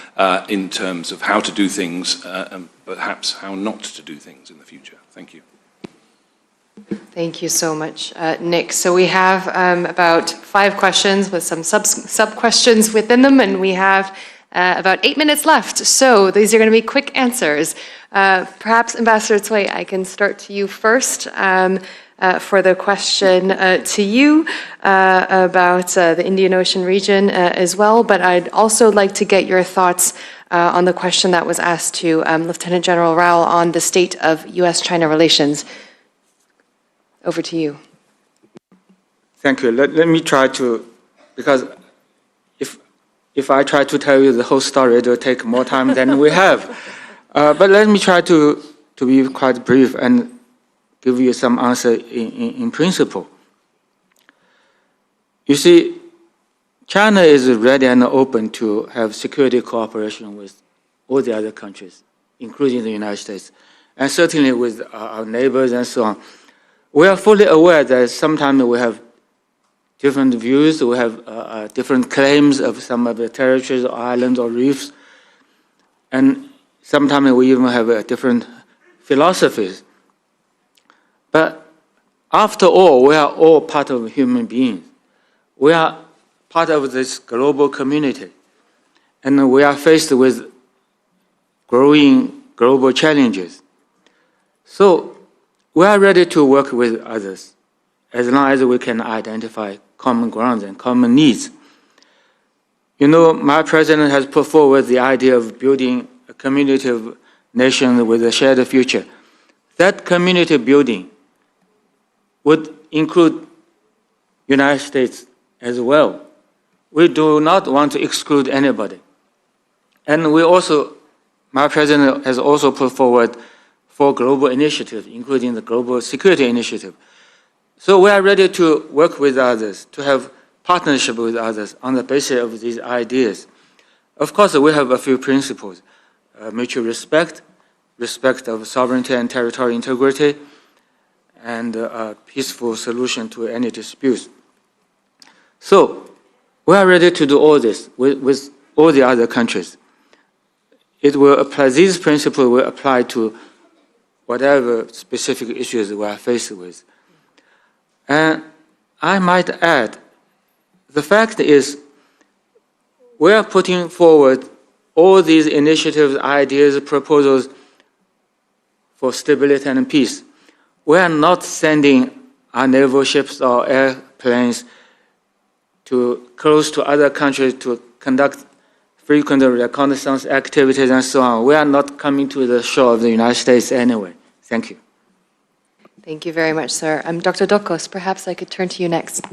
in terms of how to do things and perhaps how not to do things in the future. Thank you. Thank you so much, Nick. So we have about 5 questions with some sub-questions within them, and we have about 8 minutes left. So these are going to be quick answers. Perhaps, Ambassador Cui, I can start to you first for the question to you about the Indian Ocean region as well, but I'd also like to get your thoughts on the question that was asked to Lieutenant General Rao on the state of U.S.-China relations. Over to you. Thank you. Let me try to, because if I try to tell you the whole story, it will take more time than we have. But let me try to be quite brief and give you some answer in principle. You see, China is ready and open to have security cooperation with all the other countries, including the United States, and certainly with our neighbors and so on. We are fully aware that sometimes we have different views, we have different claims of some of the territories, or islands, or reefs, and sometimes we even have different philosophies. But after all, we are all part of human beings. We are part of this global community, and we are faced with growing global challenges. So we are ready to work with others as long as we can identify common grounds and common needs. You know, my president has put forward the idea of building a community of nations with a shared future. That community building would include United States as well. We do not want to exclude anybody. And we also, my president has also put forward 4 global initiatives, including the Global Security Initiative. So we are ready to work with others, to have partnership with others on the basis of these ideas. Of course, we have a few principles: mutual respect, respect of sovereignty and territorial integrity, and a peaceful solution to any disputes. So we are ready to do all this with all the other countries. It will apply, these principles will apply to whatever specific issues we are faced with. And I might add, the fact is, we are putting forward all these initiatives, ideas, proposals for stability and peace. We are not sending our naval ships or airplanes to close to other countries to conduct frequent reconnaissance activities and so on. We are not coming to the shore of the United States anyway. Thank you. Thank you very much, sir. Dr. Dokos, perhaps I could turn to you next.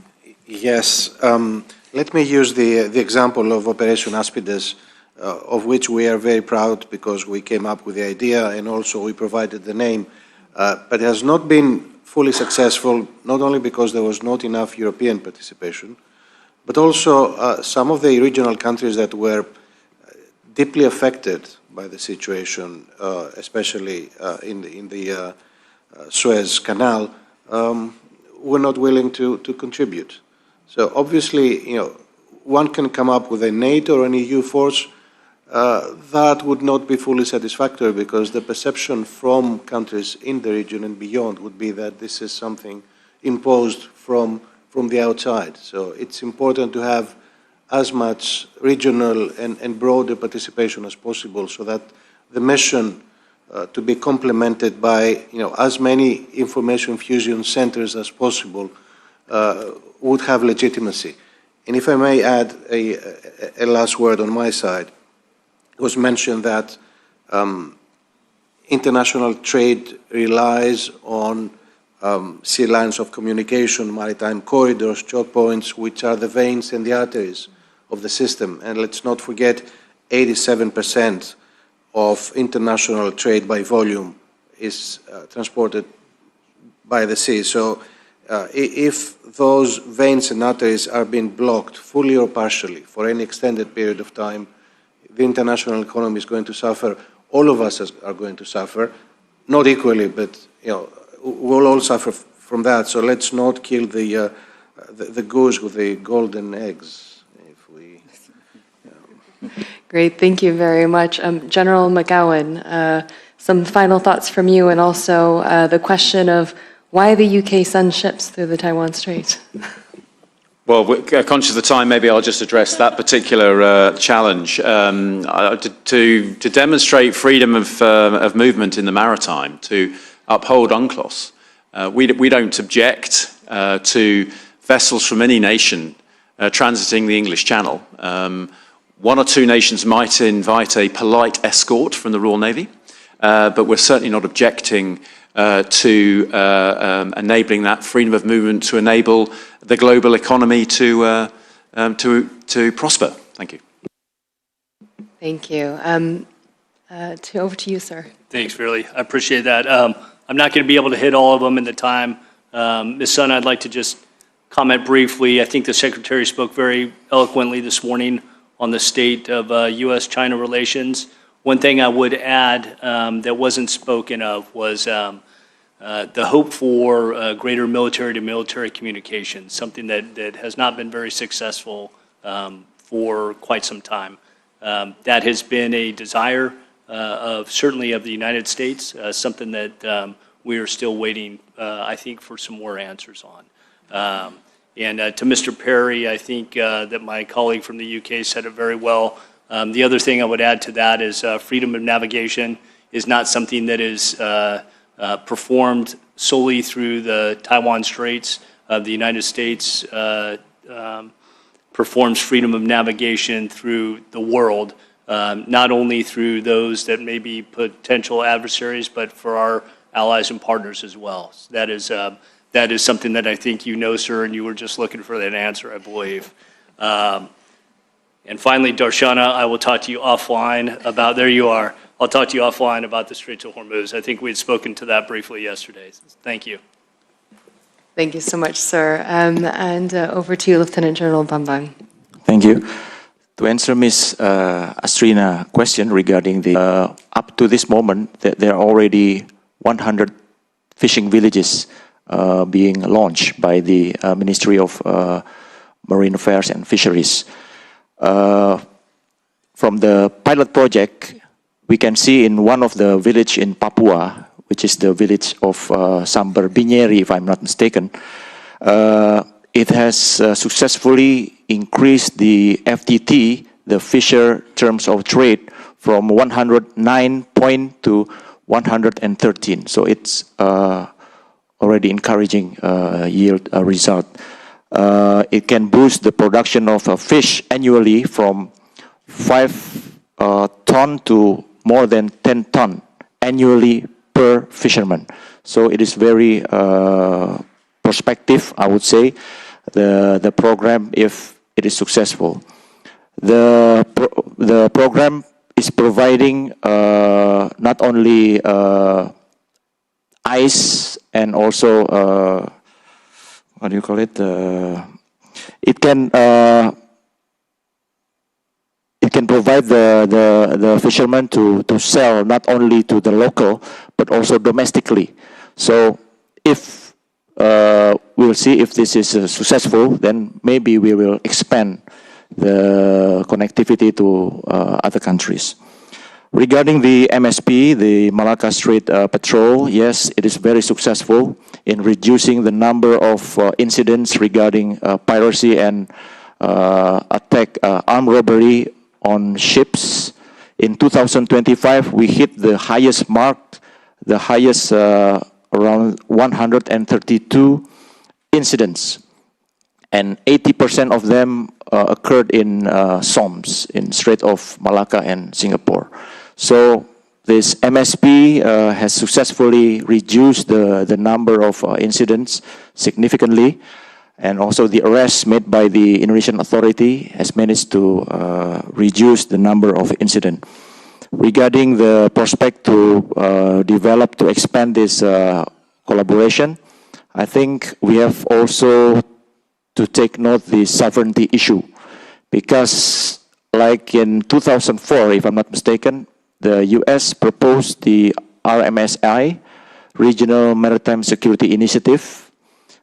Yes. Let me use the example of Operation Aspides, of which we are very proud because we came up with the idea and also we provided the name. But it has not been fully successful, not only because there was not enough European participation, but also some of the regional countries that were deeply affected by the situation, especially in the Suez Canal, were not willing to contribute. So obviously, you know, one can come up with a NATO or an EU force that would not be fully satisfactory because the perception from countries in the region and beyond would be that this is something imposed from the outside. So it's important to have as much regional and broader participation as possible so that the mission to be complemented by, you know, as many information fusion centers as possible would have legitimacy. And if I may add a last word on my side, it was mentioned that international trade relies on sea lines of communication, maritime corridors, choke points, which are the veins and the arteries of the system. And let's not forget, 87% of international trade by volume is transported by the sea. So if those veins and arteries are being blocked fully or partially for any extended period of time, the international economy is going to suffer. All of us are going to suffer, not equally, but you know, we'll all suffer from that. So let's not kill the goose with the golden eggs. If we, you know. Great, thank you very much, General McGowan. Some final thoughts from you, and also the question of why the UK sends ships through the Taiwan Strait? Well, conscious of the time, maybe I'll just address that particular challenge. To demonstrate freedom of movement in the maritime, to uphold UNCLOS, we don't object to vessels from any nation transiting the English Channel. One or two nations might invite a polite escort from the Royal Navy, but we're certainly not objecting to enabling that freedom of movement to enable the global economy to prosper. Thank you. Thank you. Over to you, sir. Thanks, Verily. I appreciate that. I'm not going to be able to hit all of them in the time. Ms. Sun, I'd like to just comment briefly. I think the Secretary spoke very eloquently this morning on the state of U.S.-China relations. One thing I would add that wasn't spoken of was the hope for greater military-to-military communication, something that has not been very successful for quite some time. That has been a desire certainly of the United States, something that we are still waiting, I think, for some more answers on. And to Mr. Perry, I think that my colleague from the UK said it very well. The other thing I would add to that is freedom of navigation is not something that is performed solely through the Taiwan Straits. The United States performs freedom of navigation through the world, not only through those that may be potential adversaries, but for our allies and partners as well. So that is something that I think you know, sir, and you were just looking for that answer, I believe. And finally, Darshana, I will talk to you offline about, there you are. I'll talk to you offline about the Straits of Hormuz. I think we had spoken to that briefly yesterday. Thank you. Thank you so much, sir. And over to you, Lieutenant General Bambang. Thank you. To answer Ms. Astrina's question regarding the, up to this moment, there are already 100 fishing villages being launched by the Ministry of Marine Affairs and Fisheries. From the pilot project, we can see in one of the village in Papua, which is the village of Samber Binyeri, if I'm not mistaken, it has successfully increased the FTT, the fisher terms of trade, from 109 point to 113. So it's already encouraging yield result. It can boost the production of fish annually from 5 ton to more than 10 ton annually per fisherman. So it is very prospective, I would say, the program, if it is successful. The program is providing not only ice and also what do you call it? It can provide the fishermen to sell not only to the local but also domestically. So if we'll see if this is successful, then maybe we will expand the connectivity to other countries. Regarding the MSP, the Malacca Strait Patrol, yes, it is very successful in reducing the number of incidents regarding piracy and armed robbery on ships. In 2025, we hit the highest mark, the highest around 132 incidents, and 80% of them occurred in SOMs, in Strait of Malacca and Singapore. So this MSP has successfully reduced the number of incidents significantly, and also the arrests made by the Indonesian authority has managed to reduce the number of incidents. Regarding the prospect to develop, to expand this collaboration, I think we have also to take note the sovereignty issue, because like in 2004, if I'm not mistaken, the US proposed the RMSI, Regional Maritime Security Initiative,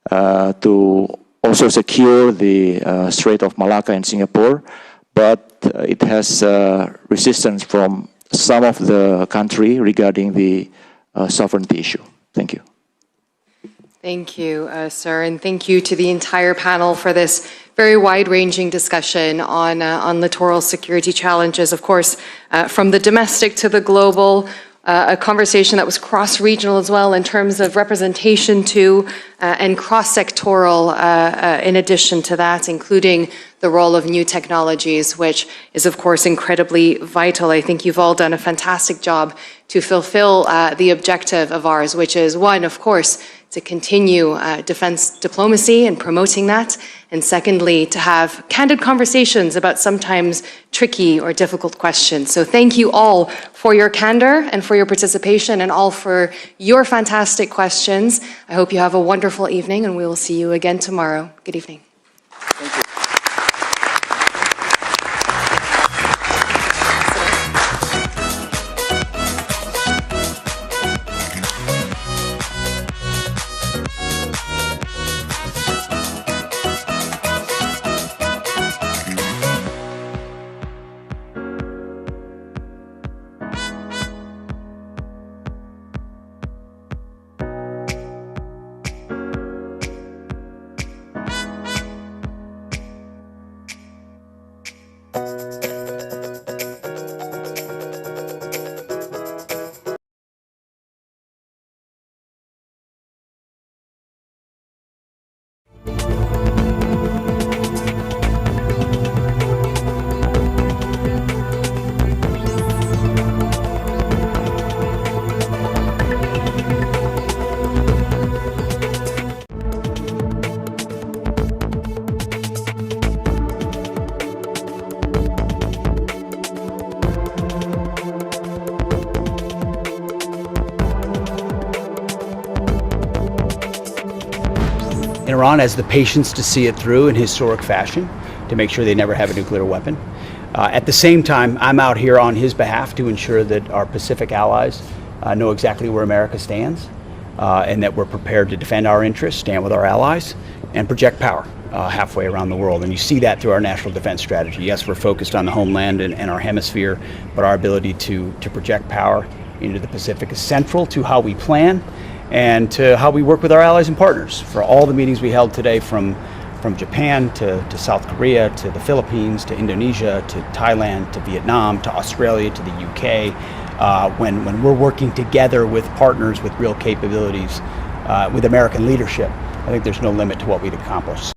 to also secure the Strait of Malacca and Singapore, but it has resistance from some of the country regarding the sovereignty issue. Thank you. Thank you, sir, and thank you to the entire panel for this very wide-ranging discussion on littoral security challenges, of course, from the domestic to the global, a conversation that was cross-regional as well in terms of representation too, and cross-sectoral in addition to that, including the role of new technologies, which is, of course, incredibly vital. I think you've all done a fantastic job to fulfill the objective of ours, which is, one, of course, to continue defense diplomacy and promoting that, and secondly, to have candid conversations about sometimes tricky or difficult questions. So thank you all for your candor and for your participation, and all for your fantastic questions. I hope you have a wonderful evening, and we will see you again tomorrow. Good evening. Thank you. Iran has the patience to see it through in historic fashion, to make sure they never have a nuclear weapon. At the same time, I'm out here on his behalf to ensure that our Pacific allies know exactly where America stands, and that we're prepared to defend our interests, stand with our allies, and project power halfway around the world. And you see that through our national defense strategy. Yes, we're focused on the homeland and our hemisphere, but our ability to project power into the Pacific is central to how we plan and to how we work with our allies and partners. For all the meetings we held today, from Japan to South Korea, to the Philippines, to Indonesia, to Thailand, to Vietnam, to Australia, to the UK, when we're working together with partners with real capabilities, with American leadership, I think there's no limit to what we'd accomplish.